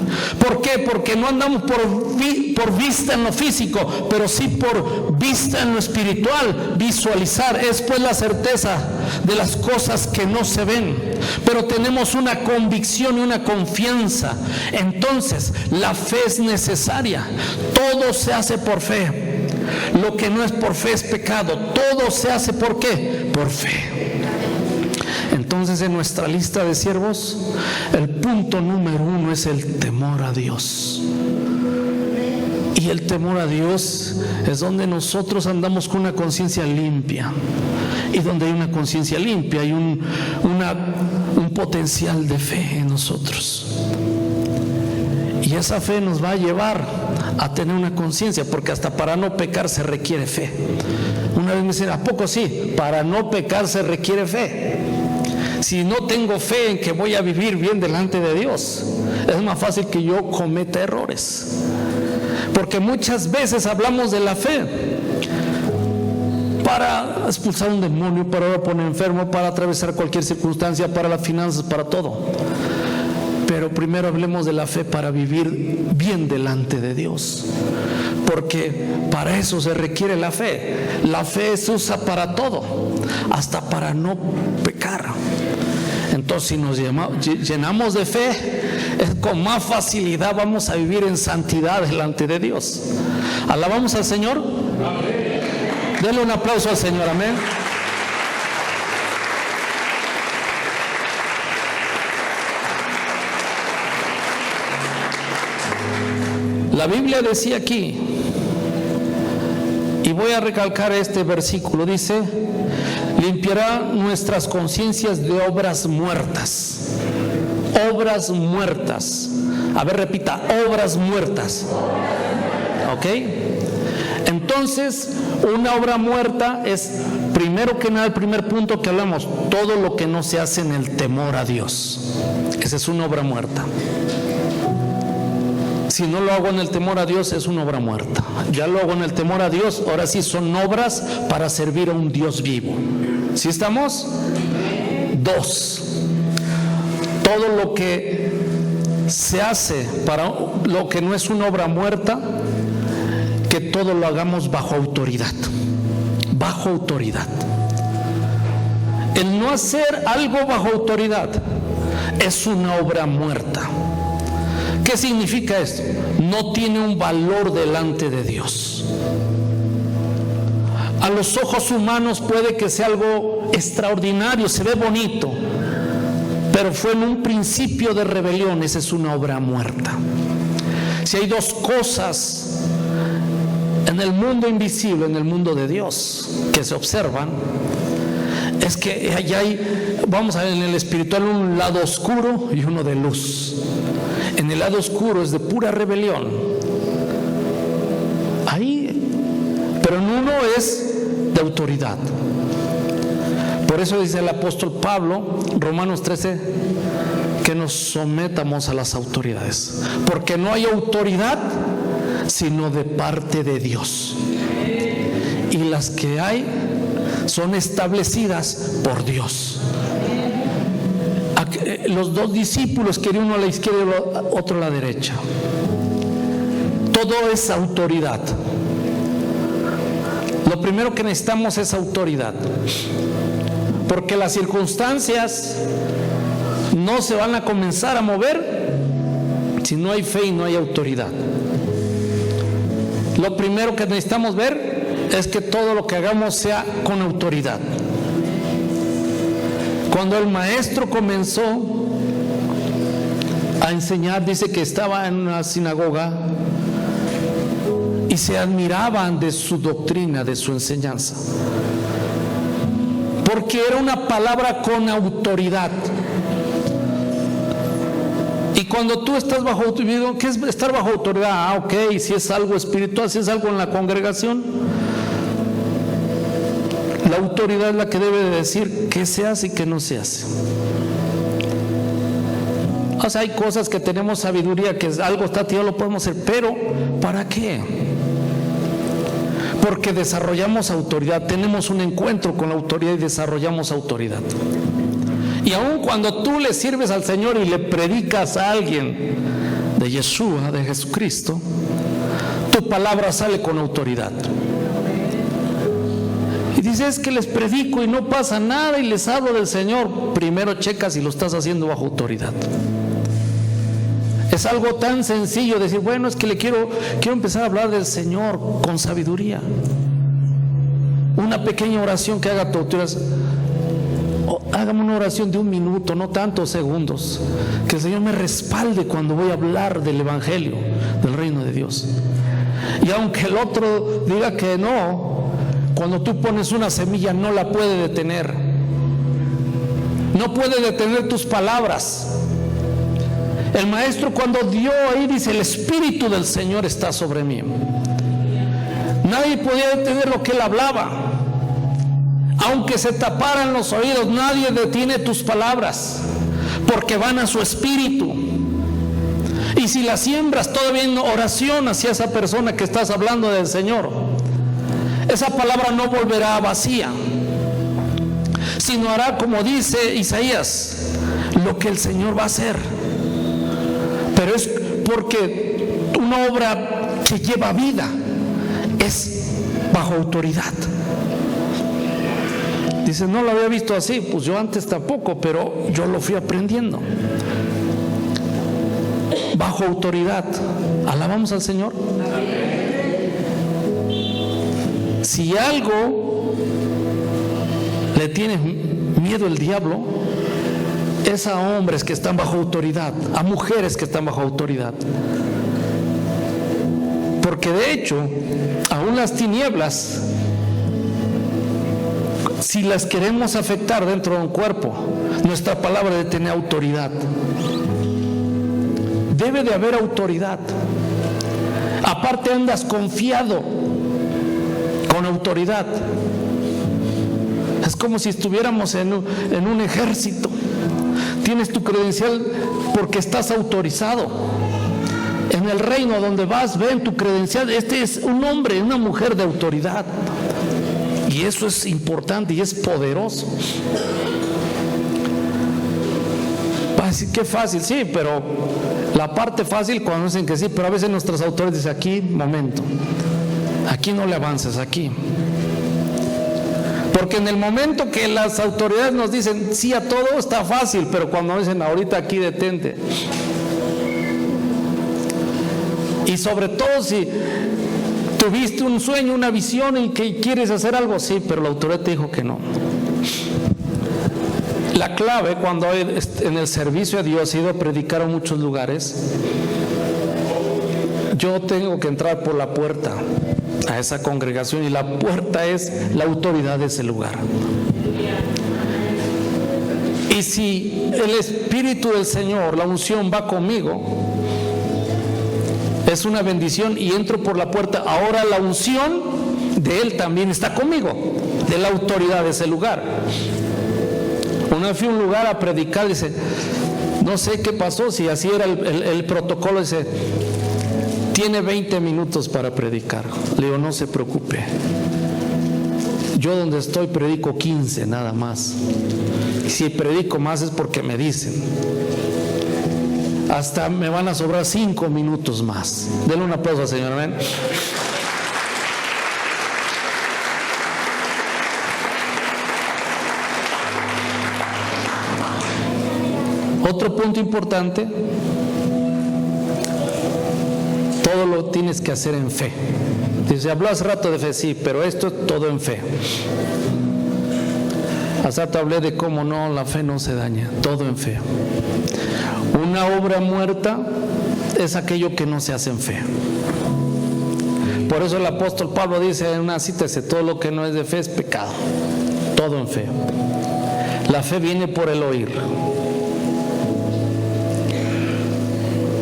Speaker 1: ¿Por qué? Porque no andamos por vista en lo físico, pero sí por vista en lo espiritual. Visualizar es pues la certeza de las cosas que no se ven, pero tenemos una convicción y una confianza. Entonces la fe es necesaria. Todo se hace por fe. Lo que no es por fe es pecado. Todo se hace ¿por qué? Por fe. Entonces, en nuestra lista de siervos, el punto número 1 es el temor a Dios. Y el temor a Dios es donde nosotros andamos con una conciencia limpia. Y donde hay una conciencia limpia, hay un potencial de fe en nosotros. Y esa fe nos va a llevar a tener una conciencia, porque hasta para no pecar se requiere fe. Una vez me decían, ¿a poco sí? Para no pecar se requiere fe. Si no tengo fe en que voy a vivir bien delante de Dios, es más fácil que yo cometa errores. Porque muchas veces hablamos de la fe para expulsar un demonio, para poner enfermo, para atravesar cualquier circunstancia, para las finanzas, para todo. Pero primero hablemos de la fe para vivir bien delante de Dios. Porque para eso se requiere la fe. La fe se usa para todo, hasta para no pecar. Entonces, si nos llenamos de fe, con más facilidad vamos a vivir en santidad delante de Dios. ¿Alabamos al Señor? Amén. Denle un aplauso al Señor, amén. La Biblia decía aquí, y voy a recalcar este versículo, dice: limpiará nuestras conciencias de obras muertas. Obras muertas. A ver, repita: obras muertas. ¿Ok? Entonces, una obra muerta es, primero que nada, el primer punto que hablamos, todo lo que no se hace en el temor a Dios. Esa es una obra muerta. Si no lo hago en el temor a Dios, es una obra muerta. Ya lo hago en el temor a Dios, ahora sí son obras para servir a un Dios vivo. ¿Sí estamos? 2. Todo lo que se hace para lo que no es una obra muerta, que todo lo hagamos bajo autoridad. Bajo autoridad. El no hacer algo bajo autoridad es una obra muerta. ¿Qué significa esto? No tiene un valor delante de Dios. A los ojos humanos puede que sea algo extraordinario, se ve bonito, pero fue en un principio de rebelión. Esa es una obra muerta. Si hay dos cosas en el mundo invisible, en el mundo de Dios, que se observan, es que allá hay, vamos a ver, en el espiritual, un lado oscuro y uno de luz. En el lado oscuro es de pura rebelión. Ahí, pero en uno es de autoridad. Por eso dice el apóstol Pablo, Romanos 13, que nos sometamos a las autoridades, porque no hay autoridad sino de parte de Dios, y las que hay son establecidas por Dios. Los dos discípulos, quería uno a la izquierda y otro a la derecha. Todo es autoridad. Lo primero que necesitamos es autoridad, porque las circunstancias no se van a comenzar a mover si no hay fe y no hay autoridad. Lo primero que necesitamos ver es que todo lo que hagamos sea con autoridad. Cuando el maestro comenzó a enseñar, dice que estaba en una sinagoga y se admiraban de su doctrina, de su enseñanza, porque era una palabra con autoridad. Y cuando tú estás bajo autoridad, ¿qué es estar bajo autoridad? Ok, si es algo espiritual, si es algo en la congregación, la autoridad es la que debe de decir qué se hace y qué no se hace. O sea, hay cosas que tenemos sabiduría, que algo está tirado, lo podemos hacer, pero ¿para qué? Porque desarrollamos autoridad, tenemos un encuentro con la autoridad y desarrollamos autoridad. Y aun cuando tú le sirves al Señor y le predicas a alguien de Yeshua, de Jesucristo, tu palabra sale con autoridad. Y dices que les predico y no pasa nada y les hablo del Señor. Primero checa si lo estás haciendo bajo autoridad. Es algo tan sencillo decir, bueno, es que le quiero empezar a hablar del Señor con sabiduría. Una pequeña oración que haga tu autoridad. Hágame una oración de 1 minuto, no tantos segundos. Que el Señor me respalde cuando voy a hablar del Evangelio, del reino de Dios. Y aunque el otro diga que no, cuando tú pones una semilla no la puede detener. No puede detener tus palabras. El maestro cuando dio ahí dice, el Espíritu del Señor está sobre mí. Nadie podía detener lo que él hablaba. Aunque se taparan los oídos, nadie detiene tus palabras, porque van a su espíritu. Y si las siembras todavía en oración hacia esa persona que estás hablando del Señor, esa palabra no volverá vacía, sino hará, como dice Isaías, lo que el Señor va a hacer. Pero es porque una obra que lleva vida es bajo autoridad. Dice, no lo había visto así. Pues yo antes tampoco, pero yo lo fui aprendiendo. Bajo autoridad. Alabamos al Señor. Si algo le tiene miedo el diablo, es a hombres que están bajo autoridad, a mujeres que están bajo autoridad. Porque de hecho, aún las tinieblas, si las queremos afectar dentro de un cuerpo, nuestra palabra debe tener autoridad. Debe de haber autoridad. Aparte andas confiado con autoridad. Es como si estuviéramos en un ejército. Tienes tu credencial porque estás autorizado. En el reino donde vas, ven tu credencial. Este es un hombre, una mujer de autoridad. Y eso es importante y es poderoso. Así que fácil, sí, pero la parte fácil cuando dicen que sí, pero a veces nuestras autoridades dicen aquí, momento, aquí no le avances, aquí. Porque en el momento que las autoridades nos dicen sí a todo está fácil, pero cuando dicen ahorita aquí detente. Y sobre todo si tuviste un sueño, una visión y que quieres hacer algo, sí, pero la autoridad te dijo que no. La clave cuando en el servicio a Dios he ido a predicar a muchos lugares, yo tengo que entrar por la puerta a esa congregación y la puerta es la autoridad de ese lugar. Y si el Espíritu del Señor, la unción va conmigo, es una bendición y entro por la puerta. Ahora la unción de Él también está conmigo, de la autoridad de ese lugar. Una vez fui a un lugar a predicar, dice, no sé qué pasó, si así era el protocolo, dice, tiene 20 minutos para predicar. Le digo, no se preocupe, yo donde estoy predico 15 nada más. Si predico más es porque me dicen. Hasta me van a sobrar 5 minutos más. Denle un aplauso al Señor, amén. Otro punto importante, todo lo tienes que hacer en fe. Dice, habló hace rato de fe, sí, pero esto es todo en fe. Hace rato hablé de cómo no, la fe no se daña, todo en fe. Una obra muerta es aquello que no se hace en fe. Por eso el apóstol Pablo dice en una cita, dice, todo lo que no es de fe es pecado, todo en fe. La fe viene por el oír.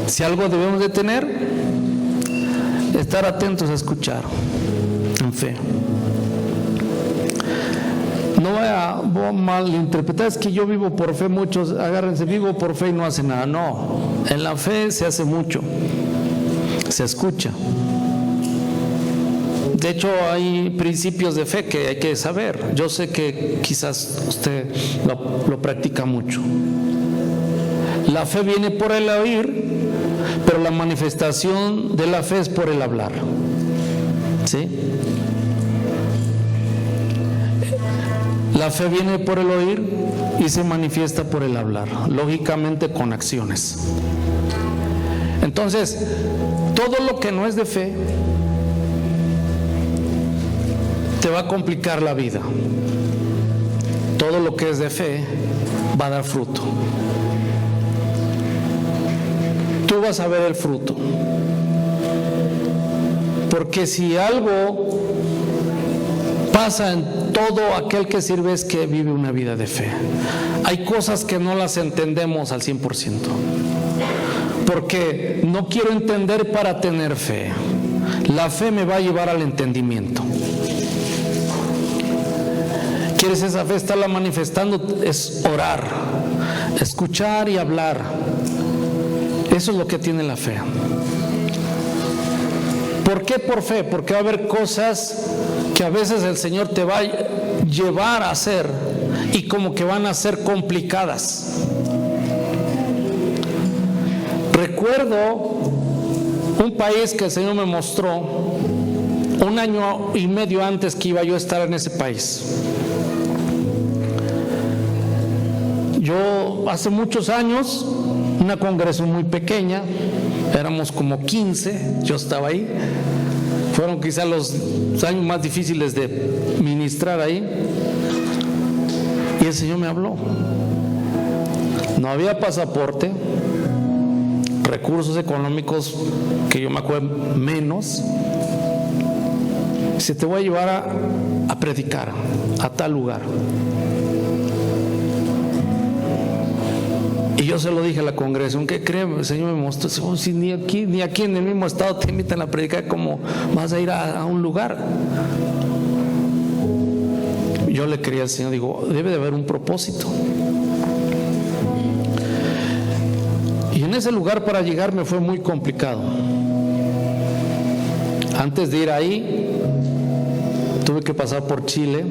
Speaker 1: Si algo debemos de tener, estar atentos a escuchar en fe. No voy a malinterpretar, es que yo vivo por fe, muchos agárrense, vivo por fe y no hacen nada. No, en la fe se hace mucho, se escucha. De hecho hay principios de fe que hay que saber. Yo sé que quizás usted lo practica mucho. La fe viene por el oír, pero la manifestación de la fe es por el hablar. ¿Sí? La fe viene por el oír y se manifiesta por el hablar, lógicamente con acciones. Entonces, todo lo que no es de fe te va a complicar la vida. Todo lo que es de fe va a dar fruto. Tú vas a ver el fruto. Porque si algo pasa en todo aquel que sirve es que vive una vida de fe. Hay cosas que no las entendemos al 100%. Porque no quiero entender para tener fe. La fe me va a llevar al entendimiento. ¿Quieres esa fe? Estarla manifestando es orar, escuchar y hablar. Eso es lo que tiene la fe. ¿Por qué por fe? Porque va a haber cosas que a veces el Señor te va a llevar a hacer y como que van a ser complicadas. Recuerdo un país que el Señor me mostró 1 año y medio antes que iba yo a estar en ese país. Yo hace muchos años, una congregación muy pequeña, éramos como 15, yo estaba ahí. Fueron quizás los años más difíciles de ministrar ahí. Y el Señor me habló. No había pasaporte, recursos económicos que yo me acuerdo menos. Dice, te voy a llevar a predicar a tal lugar. Y yo se lo dije a la congregación, ¿qué creen? El Señor me mostró, si ni aquí en el mismo estado te invitan a predicar, ¿cómo vas a ir a un lugar? Yo le quería al Señor, digo, debe de haber un propósito. Y en ese lugar para llegar me fue muy complicado. Antes de ir ahí, tuve que pasar por Chile,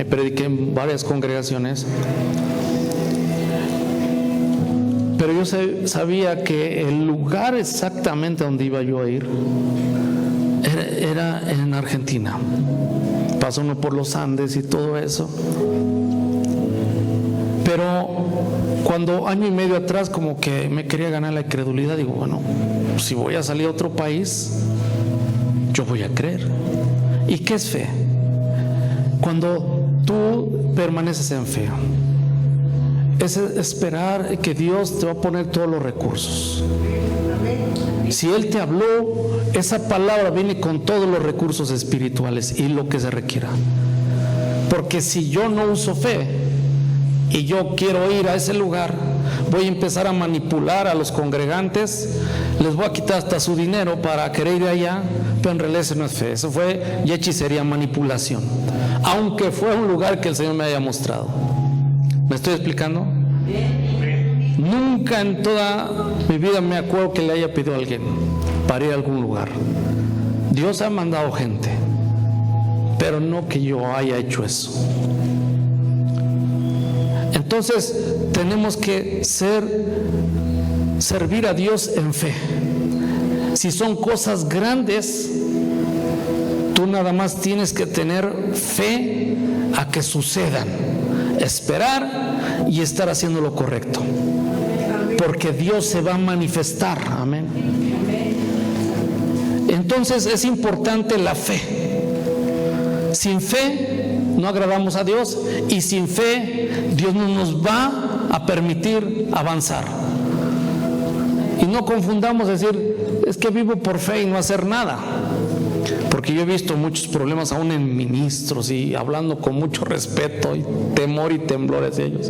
Speaker 1: prediqué en varias congregaciones, pero yo sabía que el lugar exactamente donde iba yo a ir era en Argentina. Pasó uno por los Andes y todo eso, pero cuando año y medio atrás como que me quería ganar la incredulidad, digo, bueno, si voy a salir a otro país, yo voy a creer. ¿Y qué es fe? Cuando tú permaneces en fe, es esperar que Dios te va a poner todos los recursos. Si Él te habló, esa palabra viene con todos los recursos espirituales y lo que se requiera. Porque si yo no uso fe y yo quiero ir a ese lugar, voy a empezar a manipular a los congregantes, les voy a quitar hasta su dinero para querer ir allá, pero en realidad eso no es fe, eso fue ya hechicería, manipulación, aunque fue un lugar que el Señor me haya mostrado. ¿Me estoy explicando? Nunca en toda mi vida me acuerdo que le haya pedido a alguien para ir a algún lugar. Dios ha mandado gente, pero no que yo haya hecho eso. Entonces tenemos que servir a Dios en fe. Si son cosas grandes, tú nada más tienes que tener fe a que sucedan, esperar y estar haciendo lo correcto, porque Dios se va a manifestar. Amén. Entonces es importante la fe. Sin fe no agradamos a Dios, y sin fe Dios no nos va a permitir avanzar. Y no confundamos decir, es que vivo por fe y no hacer nada, porque yo he visto muchos problemas aún en ministros, y hablando con mucho respeto y temor y temblor hacia ellos,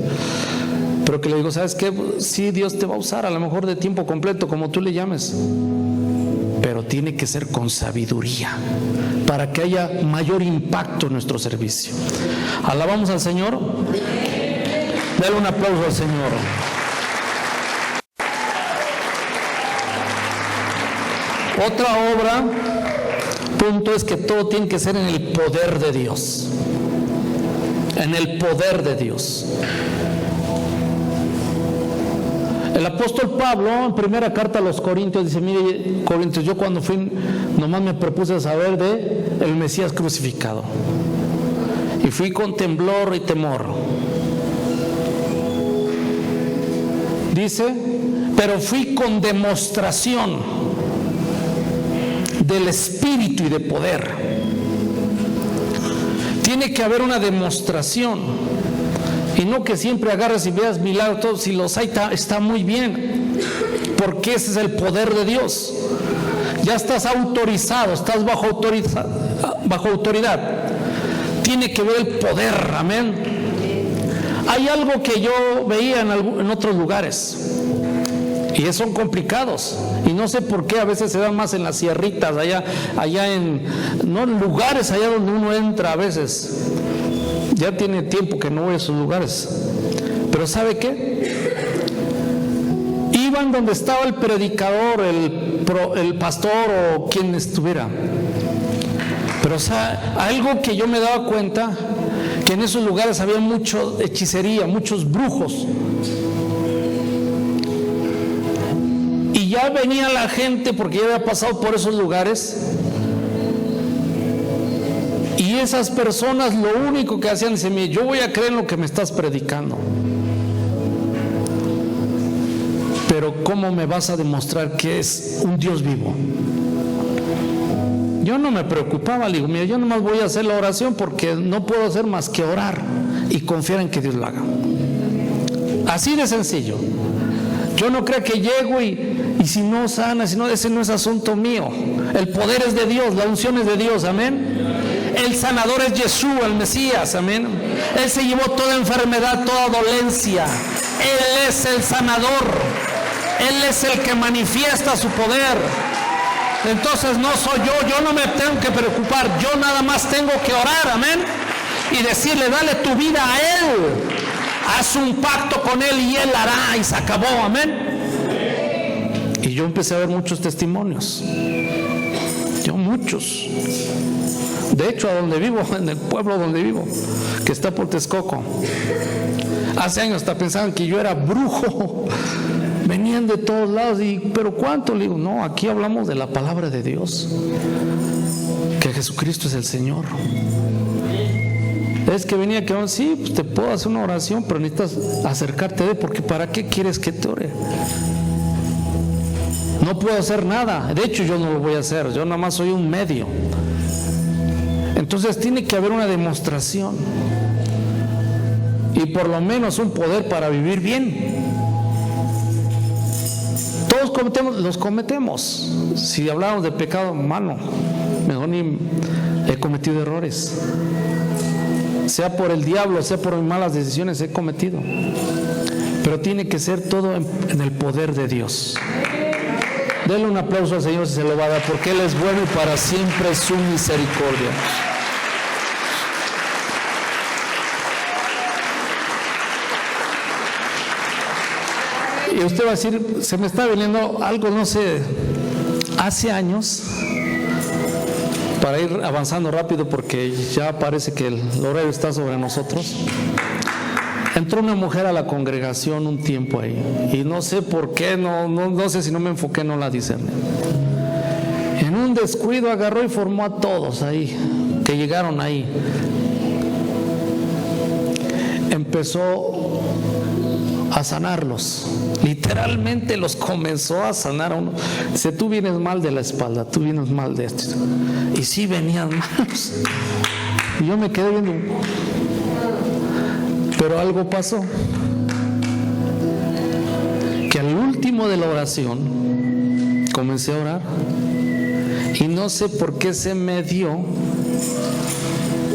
Speaker 1: pero que le digo, ¿sabes qué? Sí, Dios te va a usar, a lo mejor de tiempo completo, como tú le llames, pero tiene que ser con sabiduría para que haya mayor impacto en nuestro servicio. Alabamos al Señor. Dale un aplauso al Señor. Otra obra, punto, es que todo tiene que ser en el poder de Dios. En el poder de Dios. El apóstol Pablo, en primera carta a los Corintios, dice, mire, Corintios, yo cuando fui, nomás me propuse saber de el Mesías crucificado, y fui con temblor y temor. Dice, pero fui con demostración del Espíritu y de poder. Tiene que haber una demostración. Y no que siempre agarres y veas milagros, todos, si los hay, está muy bien, porque ese es el poder de Dios. Ya estás autorizado, estás bajo autoridad. Tiene que ver el poder, amén. Hay algo que yo veía en otros lugares, y son complicados, y no sé por qué a veces se dan más en las sierritas, allá en lugares allá donde uno entra a veces. Ya tiene tiempo que no voy a esos lugares, pero ¿sabe qué? Iban donde estaba el predicador, el pastor o quien estuviera, pero algo que yo me daba cuenta, que en esos lugares había mucha hechicería, muchos brujos, y ya venía la gente porque ya había pasado por esos lugares. Y esas personas lo único que hacían, dicen, mire, yo voy a creer en lo que me estás predicando, pero ¿cómo me vas a demostrar que es un Dios vivo? Yo no me preocupaba, le digo, mira, yo nomás voy a hacer la oración porque no puedo hacer más que orar y confiar en que Dios lo haga. Así de sencillo. Yo no creo que llego y si no sana, si no, ese no es asunto mío. El poder es de Dios, la unción es de Dios, amén. El sanador es Yeshua, el Mesías, amén. Él se llevó toda enfermedad, toda dolencia. Él es el sanador. Él es el que manifiesta su poder. Entonces no soy yo no me tengo que preocupar, yo nada más tengo que orar, amén. Y decirle, dale tu vida a Él. Haz un pacto con Él y Él hará, y se acabó, amén. Y yo empecé a ver muchos testimonios. Muchos. De hecho, a donde vivo, en el pueblo donde vivo, que está por Texcoco, hace años hasta pensaban que yo era brujo. Venían de todos lados ¿pero cuánto? Le digo, no, aquí hablamos de la palabra de Dios, que Jesucristo es el Señor. Es que venía que, sí, pues te puedo hacer una oración, pero necesitas acercarte de, porque ¿para qué quieres que te ore? No puedo hacer nada, de hecho yo no lo voy a hacer, yo nada más soy un medio. Entonces tiene que haber una demostración y por lo menos un poder para vivir bien. Todos los cometemos. Si hablamos de pecado, mano, mejor ni he cometido errores. Sea por el diablo, sea por mis malas decisiones, he cometido. Pero tiene que ser todo en el poder de Dios. Denle un aplauso al Señor si se lo va a dar, porque Él es bueno y para siempre es su misericordia. Y usted va a decir, se me está viniendo algo, no sé, hace años, para ir avanzando rápido porque ya parece que el horario está sobre nosotros. Entró una mujer a la congregación un tiempo ahí, y no sé por qué, no sé si no me enfoqué, no la discerní. En un descuido agarró y formó a todos ahí, que llegaron ahí. Empezó a sanarlos, literalmente los comenzó a sanar a uno. Dice, tú vienes mal de la espalda, tú vienes mal de esto. Y sí venían malos. Y yo me quedé viendo. Pero algo pasó, que al último de la oración comencé a orar y no sé por qué se me dio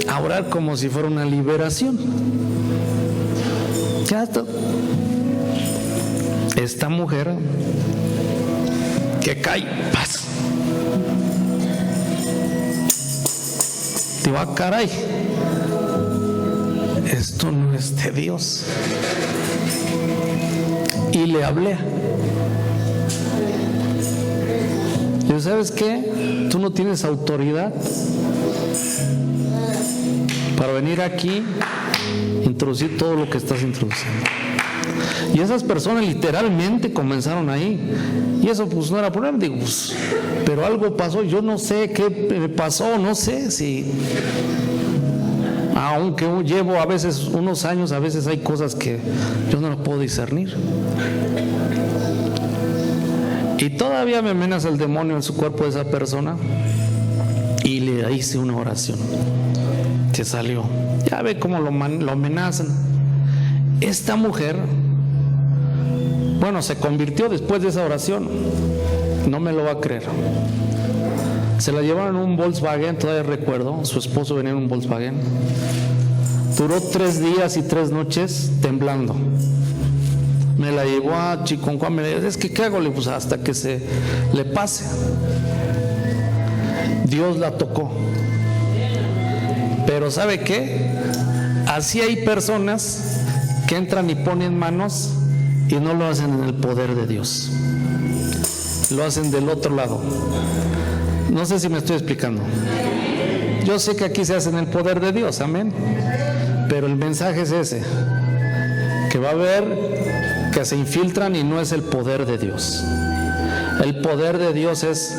Speaker 1: a orar como si fuera una liberación. Ya está. Esta mujer que cae, paz. Digo, ah, caray. Esto no es de Dios. Y le hablé. Y ¿sabes qué? Tú no tienes autoridad para venir aquí, introducir todo lo que estás introduciendo. Y esas personas literalmente comenzaron ahí. Y eso pues no era problema. Digo, pues, pero algo pasó. Yo no sé qué pasó, no sé si... Aunque llevo a veces unos años, a veces hay cosas que yo no lo puedo discernir. Y todavía me amenaza el demonio en su cuerpo de esa persona. Y le hice una oración. Se salió. Ya ve cómo lo amenazan. Esta mujer, bueno, se convirtió después de esa oración. No me lo va a creer. Se la llevaron en un Volkswagen, todavía recuerdo, su esposo venía en un Volkswagen. Duró 3 días y 3 noches temblando. Me la llevó a Chiconcuá, me dijo, es que ¿qué hago? Le puse hasta que se le pase. Dios la tocó. Pero ¿sabe qué? Así hay personas que entran y ponen manos y no lo hacen en el poder de Dios. Lo hacen del otro lado. No sé si me estoy explicando. Yo sé que aquí se hace en el poder de Dios, amén. Pero el mensaje es ese, que va a haber que se infiltran y no es el poder de Dios. El poder de Dios es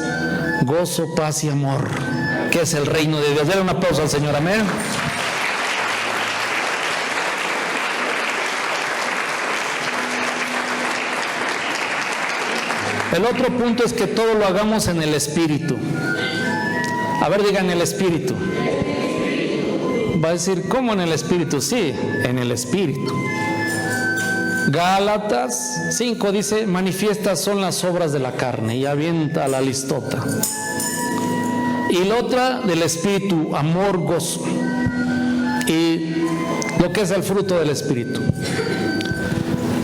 Speaker 1: gozo, paz y amor, que es el reino de Dios. Denle un aplauso al Señor, amén. El otro punto es que todo lo hagamos en el Espíritu. A ver, digan el Espíritu. Va a decir, ¿cómo en el Espíritu? Sí, en el Espíritu. Gálatas 5 dice, manifiestas son las obras de la carne, y avienta la listota. Y la otra del Espíritu, amor, gozo, y lo que es el fruto del Espíritu.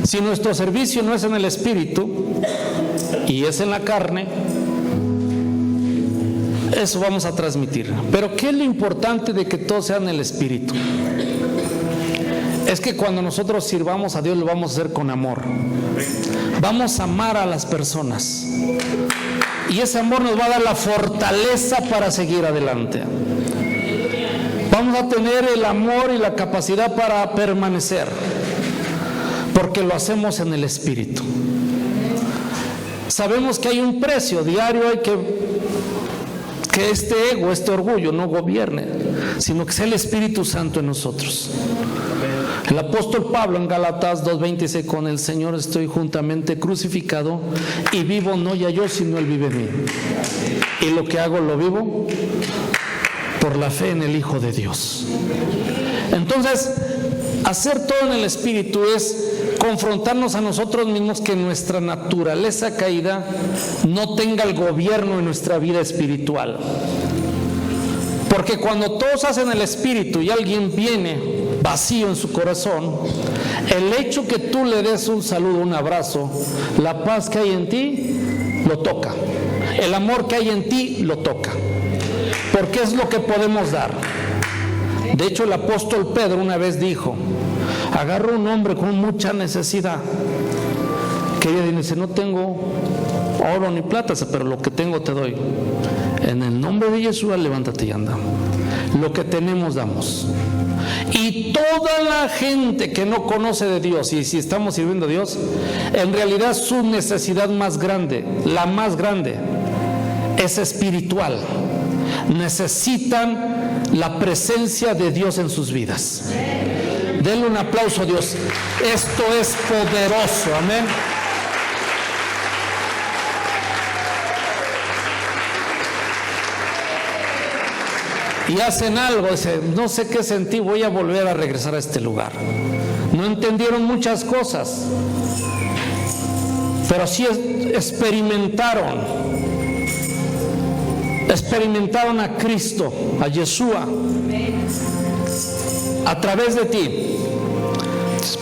Speaker 1: Si nuestro servicio no es en el Espíritu y es en la carne, eso vamos a transmitir. Pero ¿qué es lo importante de que todo sea en el Espíritu? Es que cuando nosotros sirvamos a Dios lo vamos a hacer con amor. Vamos a amar a las personas. Y ese amor nos va a dar la fortaleza para seguir adelante. Vamos a tener el amor y la capacidad para permanecer, porque lo hacemos en el Espíritu. Sabemos que hay un precio diario, hay que este ego, este orgullo no gobierne, sino que sea el Espíritu Santo en nosotros. El apóstol Pablo en Gálatas 2:20 dice, con el Señor estoy juntamente crucificado, y vivo no ya yo, sino Él vive en mí. Y lo que hago lo vivo por la fe en el Hijo de Dios. Entonces, hacer todo en el Espíritu es confrontarnos a nosotros mismos, que nuestra naturaleza caída no tenga el gobierno en nuestra vida espiritual. Porque cuando todos hacen el Espíritu y alguien viene vacío en su corazón, el hecho que tú le des un saludo, un abrazo, la paz que hay en ti lo toca, el amor que hay en ti lo toca, porque es lo que podemos dar. De hecho, el apóstol Pedro una vez dijo, agarró un hombre con mucha necesidad, que ella dice, no tengo oro ni plata, pero lo que tengo te doy. En el nombre de Jesús, levántate y anda. Lo que tenemos damos. Y toda la gente que no conoce de Dios, y si estamos sirviendo a Dios, en realidad su necesidad más grande, la más grande, es espiritual. Necesitan la presencia de Dios en sus vidas. Denle un aplauso a Dios. Esto es poderoso, amén. Y hacen algo, dicen, no sé qué sentí, voy a volver a regresar a este lugar. No entendieron muchas cosas, pero sí experimentaron a Cristo, a Yeshua, a través de ti.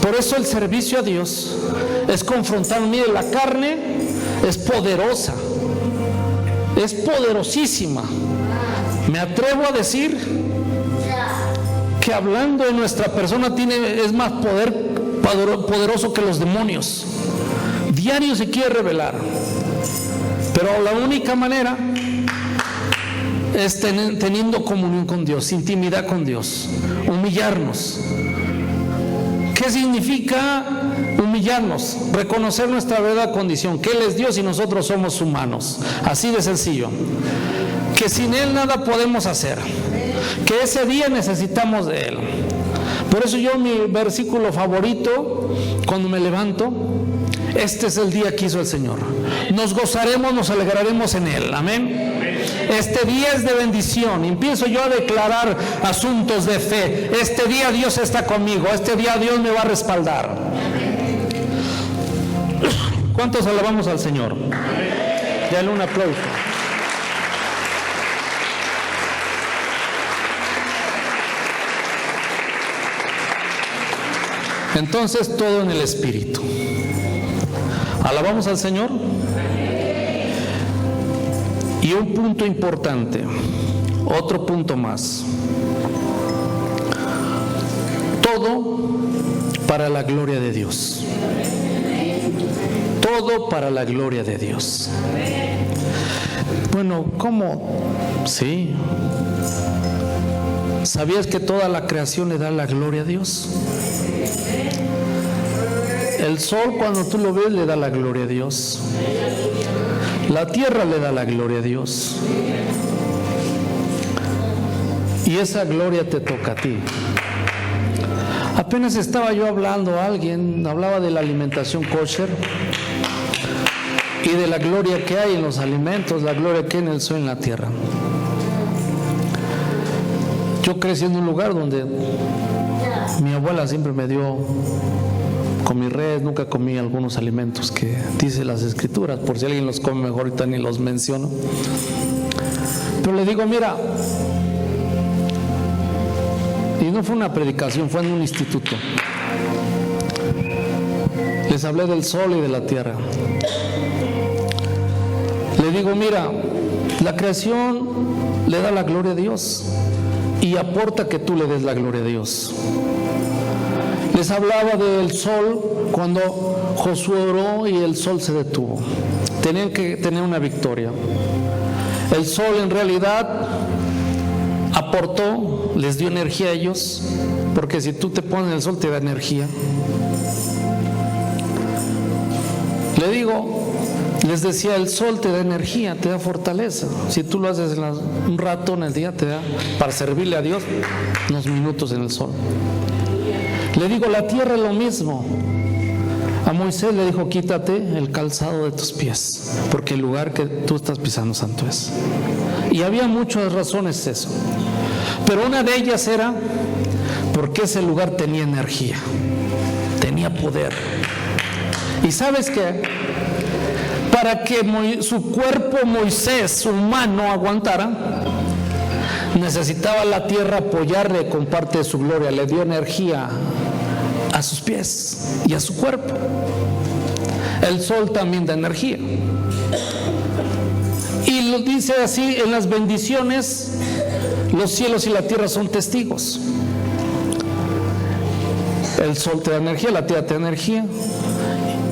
Speaker 1: Por eso el servicio a Dios es confrontar. Mire, la carne es poderosa, es poderosísima. Me atrevo a decir que hablando de nuestra persona es más poderoso que los demonios. Diario se quiere revelar, pero la única manera es teniendo comunión con Dios, intimidad con Dios, humillarnos. ¿Qué significa humillarnos? Reconocer nuestra verdadera condición, que Él es Dios y nosotros somos humanos. Así de sencillo. Que sin Él nada podemos hacer, que ese día necesitamos de Él. Por eso yo, mi versículo favorito cuando me levanto, este es el día que hizo el Señor, nos gozaremos, nos alegraremos en Él, amén. Este día es de bendición. Empiezo yo a declarar asuntos de fe. Este día Dios está conmigo, este día Dios me va a respaldar. ¿Cuántos alabamos al Señor? Dale un aplauso. Entonces, todo en el Espíritu. ¿Alabamos al Señor? Y un punto importante, otro punto más. Todo para la gloria de Dios. Todo para la gloria de Dios. Bueno, ¿cómo? Sí. ¿Sabías que toda la creación le da la gloria a Dios? El sol, cuando tú lo ves, le da la gloria a Dios. La tierra le da la gloria a Dios. Y esa gloria te toca a ti. Apenas estaba yo hablando a alguien, hablaba de la alimentación kosher y de la gloria que hay en los alimentos, la gloria que hay en el sol y en la tierra. Yo crecí en un lugar donde mi abuela siempre me dio comí res, nunca comí algunos alimentos que dice las escrituras, por si alguien los come mejor ahorita ni los menciono. Pero le digo, mira, y no fue una predicación, fue en un instituto. Les hablé del sol y de la tierra. Le digo, mira, la creación le da la gloria a Dios y aporta que tú le des la gloria a Dios. Les hablaba del sol cuando Josué oró y el sol se detuvo. Tenían que tener una victoria. El sol en realidad aportó, les dio energía a ellos, porque si tú te pones el sol te da energía. Le digo, les decía, el sol te da energía, te da fortaleza. Si tú lo haces un rato en el día, te da para servirle a Dios unos minutos en el sol. Le digo, la tierra es lo mismo. A Moisés le dijo, quítate el calzado de tus pies, porque el lugar que tú estás pisando santo es. Y había muchas razones eso, pero una de ellas era porque ese lugar tenía energía, tenía poder. Y ¿sabes qué? Para que su cuerpo Moisés humano aguantara, necesitaba la tierra apoyarle con parte de su gloria. Le dio energía a sus pies y a su cuerpo. El sol también da energía. Y lo dice así, en las bendiciones, los cielos y la tierra son testigos. El sol te da energía, la tierra te da energía.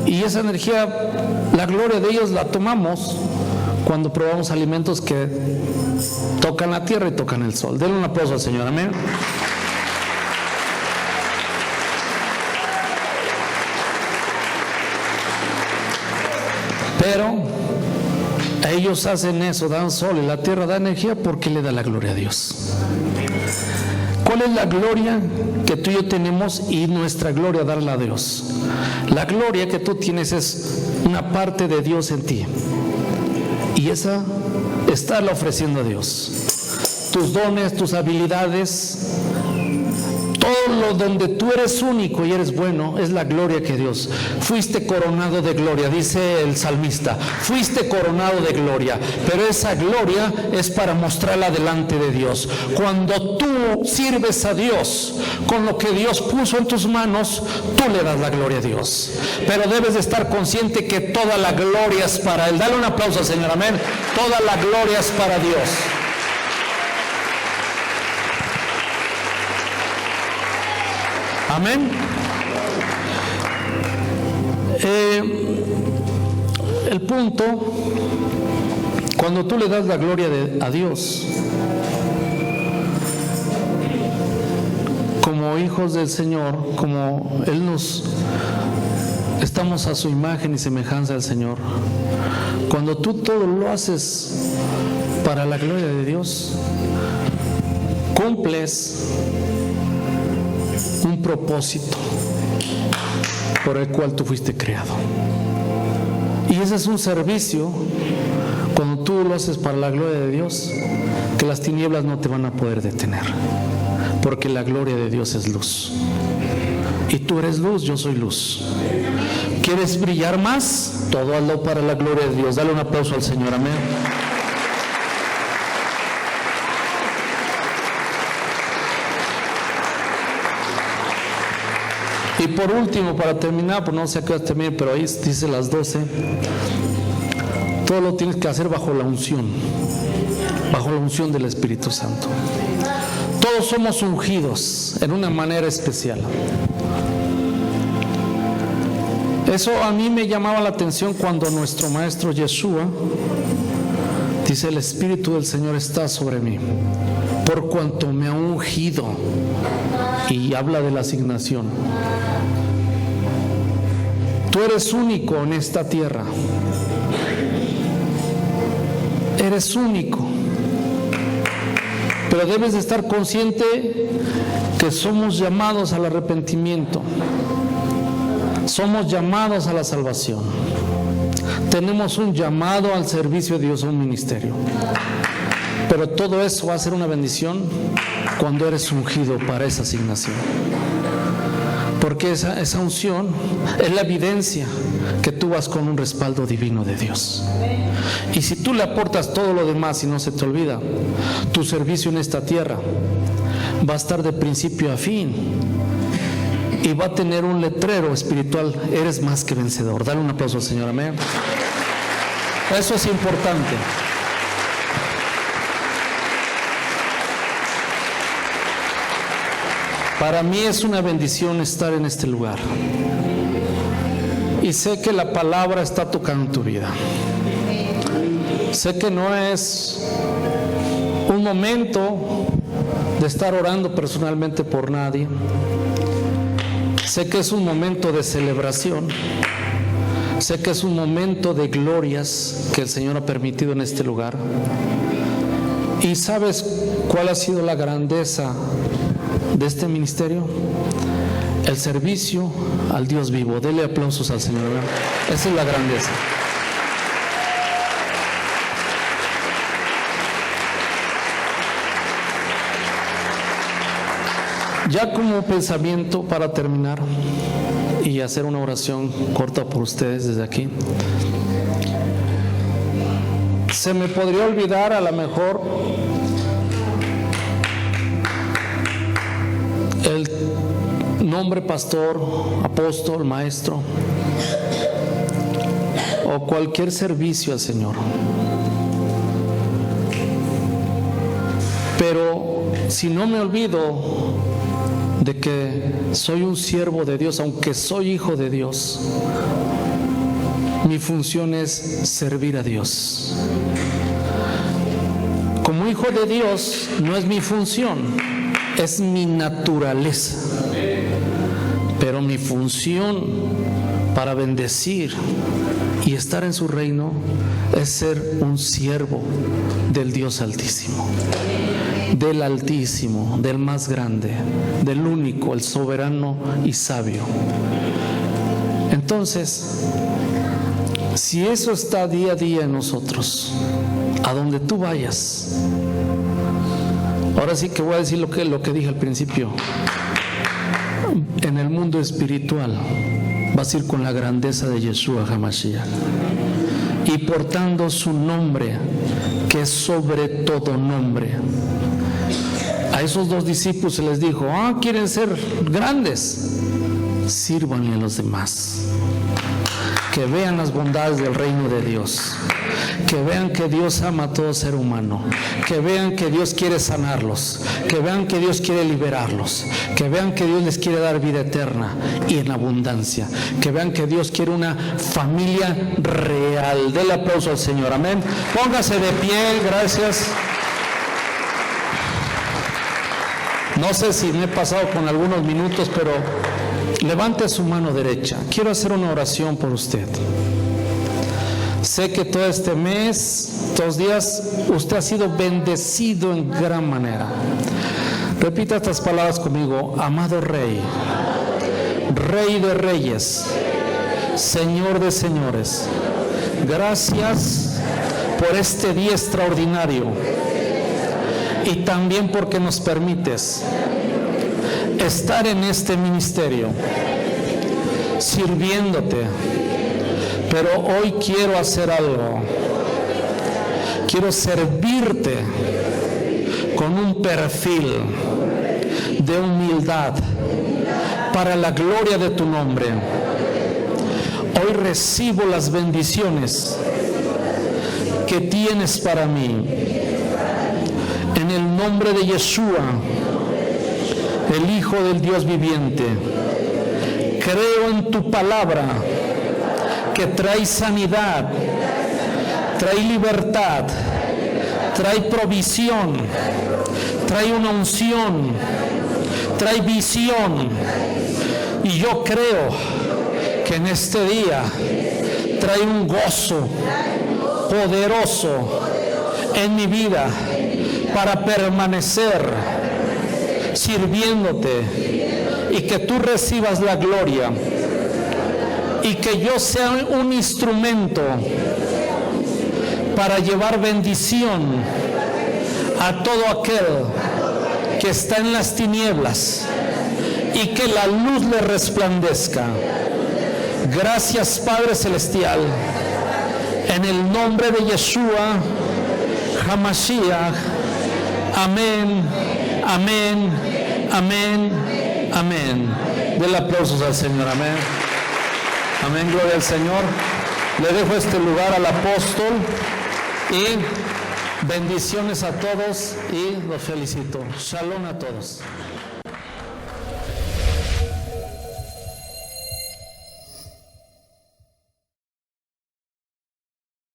Speaker 1: Y esa energía, la gloria de ellos la tomamos cuando probamos alimentos que tocan la tierra y tocan el sol. Denle un aplauso al Señor, amén. Pero ellos hacen eso, dan sol y la tierra da energía porque le da la gloria a Dios. ¿Cuál es la gloria que tú y yo tenemos y nuestra gloria darla a Dios? La gloria que tú tienes es una parte de Dios en ti. Y esa estarla ofreciendo a Dios. Tus dones, tus habilidades, todo lo donde tú eres único y eres bueno, es la gloria que Dios. Fuiste coronado de gloria, dice el salmista. Fuiste coronado de gloria, pero esa gloria es para mostrarla delante de Dios. Cuando tú sirves a Dios con lo que Dios puso en tus manos, tú le das la gloria a Dios. Pero debes de estar consciente que toda la gloria es para Él. Dale un aplauso al Señor, amén. Toda la gloria es para Dios. Amén. El punto, cuando tú le das la gloria a Dios, como hijos del Señor, como Él estamos a su imagen y semejanza del Señor, cuando tú todo lo haces para la gloria de Dios, cumples un propósito por el cual tú fuiste creado. Y ese es un servicio, cuando tú lo haces para la gloria de Dios, que las tinieblas no te van a poder detener, porque la gloria de Dios es luz. Y tú eres luz, yo soy luz. ¿Quieres brillar más? Todo hazlo para la gloria de Dios. Dale un aplauso al Señor, amén. Y por último, para terminar, pues no sé a qué hora terminar, pero ahí dice las 12. Todo lo tienes que hacer bajo la unción del Espíritu Santo. Todos somos ungidos en una manera especial. Eso a mí me llamaba la atención cuando nuestro maestro Yeshua dice: el Espíritu del Señor está sobre mí, por cuanto me ha ungido. Y habla de la asignación. Tú eres único en esta tierra. Eres único. Pero debes de estar consciente que somos llamados al arrepentimiento. Somos llamados a la salvación. Tenemos un llamado al servicio de Dios, a un ministerio. Pero todo eso va a ser una bendición cuando eres ungido para esa asignación. Porque esa unción es la evidencia que tú vas con un respaldo divino de Dios. Y si tú le aportas todo lo demás y no se te olvida, tu servicio en esta tierra va a estar de principio a fin y va a tener un letrero espiritual: eres más que vencedor. Dale un aplauso al Señor, amén. Eso es importante. Para mí es una bendición estar en este lugar. Y sé que la palabra está tocando tu vida. Sé que no es un momento de estar orando personalmente por nadie. Sé que es un momento de celebración. Sé que es un momento de glorias que el Señor ha permitido en este lugar. ¿Y sabes cuál ha sido la grandeza de este ministerio? El servicio al Dios vivo. Dele aplausos al Señor. Esa es la grandeza. Ya como pensamiento para terminar y hacer una oración corta por ustedes desde aquí. Se me podría olvidar a lo mejor el nombre pastor, apóstol, maestro o cualquier servicio al Señor. Pero si no me olvido de que soy un siervo de Dios, aunque soy hijo de Dios, mi función es servir a Dios. Como hijo de Dios no es mi función, es mi naturaleza. Pero mi función para bendecir y estar en su reino es ser un siervo del Dios Altísimo, del Altísimo, del más grande, del único, el soberano y sabio. Entonces, si eso está día a día en nosotros, a donde tú vayas, ahora sí que voy a decir lo que dije al principio. En el mundo espiritual vas a ir con la grandeza de Yeshua HaMashiach y portando su nombre, que es sobre todo nombre. A esos dos discípulos se les dijo: ¿quieren ser grandes? Sírvanle a los demás. Que vean las bondades del reino de Dios. Que vean que Dios ama a todo ser humano. Que vean que Dios quiere sanarlos. Que vean que Dios quiere liberarlos. Que vean que Dios les quiere dar vida eterna y en abundancia. Que vean que Dios quiere una familia real. Denle aplauso al Señor. Amén. Póngase de pie. Gracias. No sé si me he pasado con algunos minutos, pero levante su mano derecha. Quiero hacer una oración por usted. Sé que todo este mes, estos días, usted ha sido bendecido en gran manera. Repita estas palabras conmigo: amado Rey, Rey de Reyes, Señor de Señores, gracias por este día extraordinario y también porque nos permites estar en este ministerio, sirviéndote. Pero hoy quiero hacer algo. Quiero servirte con un perfil de humildad para la gloria de tu nombre. Hoy recibo las bendiciones que tienes para mí. En el nombre de Yeshua, el Hijo del Dios viviente, creo en tu palabra que trae sanidad, trae libertad, trae provisión, trae una unción, trae visión. Y yo creo que en este día trae un gozo poderoso en mi vida para permanecer sirviéndote y que tú recibas la gloria. Y que yo sea un instrumento para llevar bendición a todo aquel que está en las tinieblas,
Speaker 2: y que la luz le resplandezca. Gracias, Padre Celestial, en el nombre de Yeshua HaMashiach. Amén, amén, amén, amén. Denle aplausos al Señor, amén. Amén, gloria al Señor. Le dejo este lugar al apóstol y bendiciones a todos y los felicito. Shalom a todos.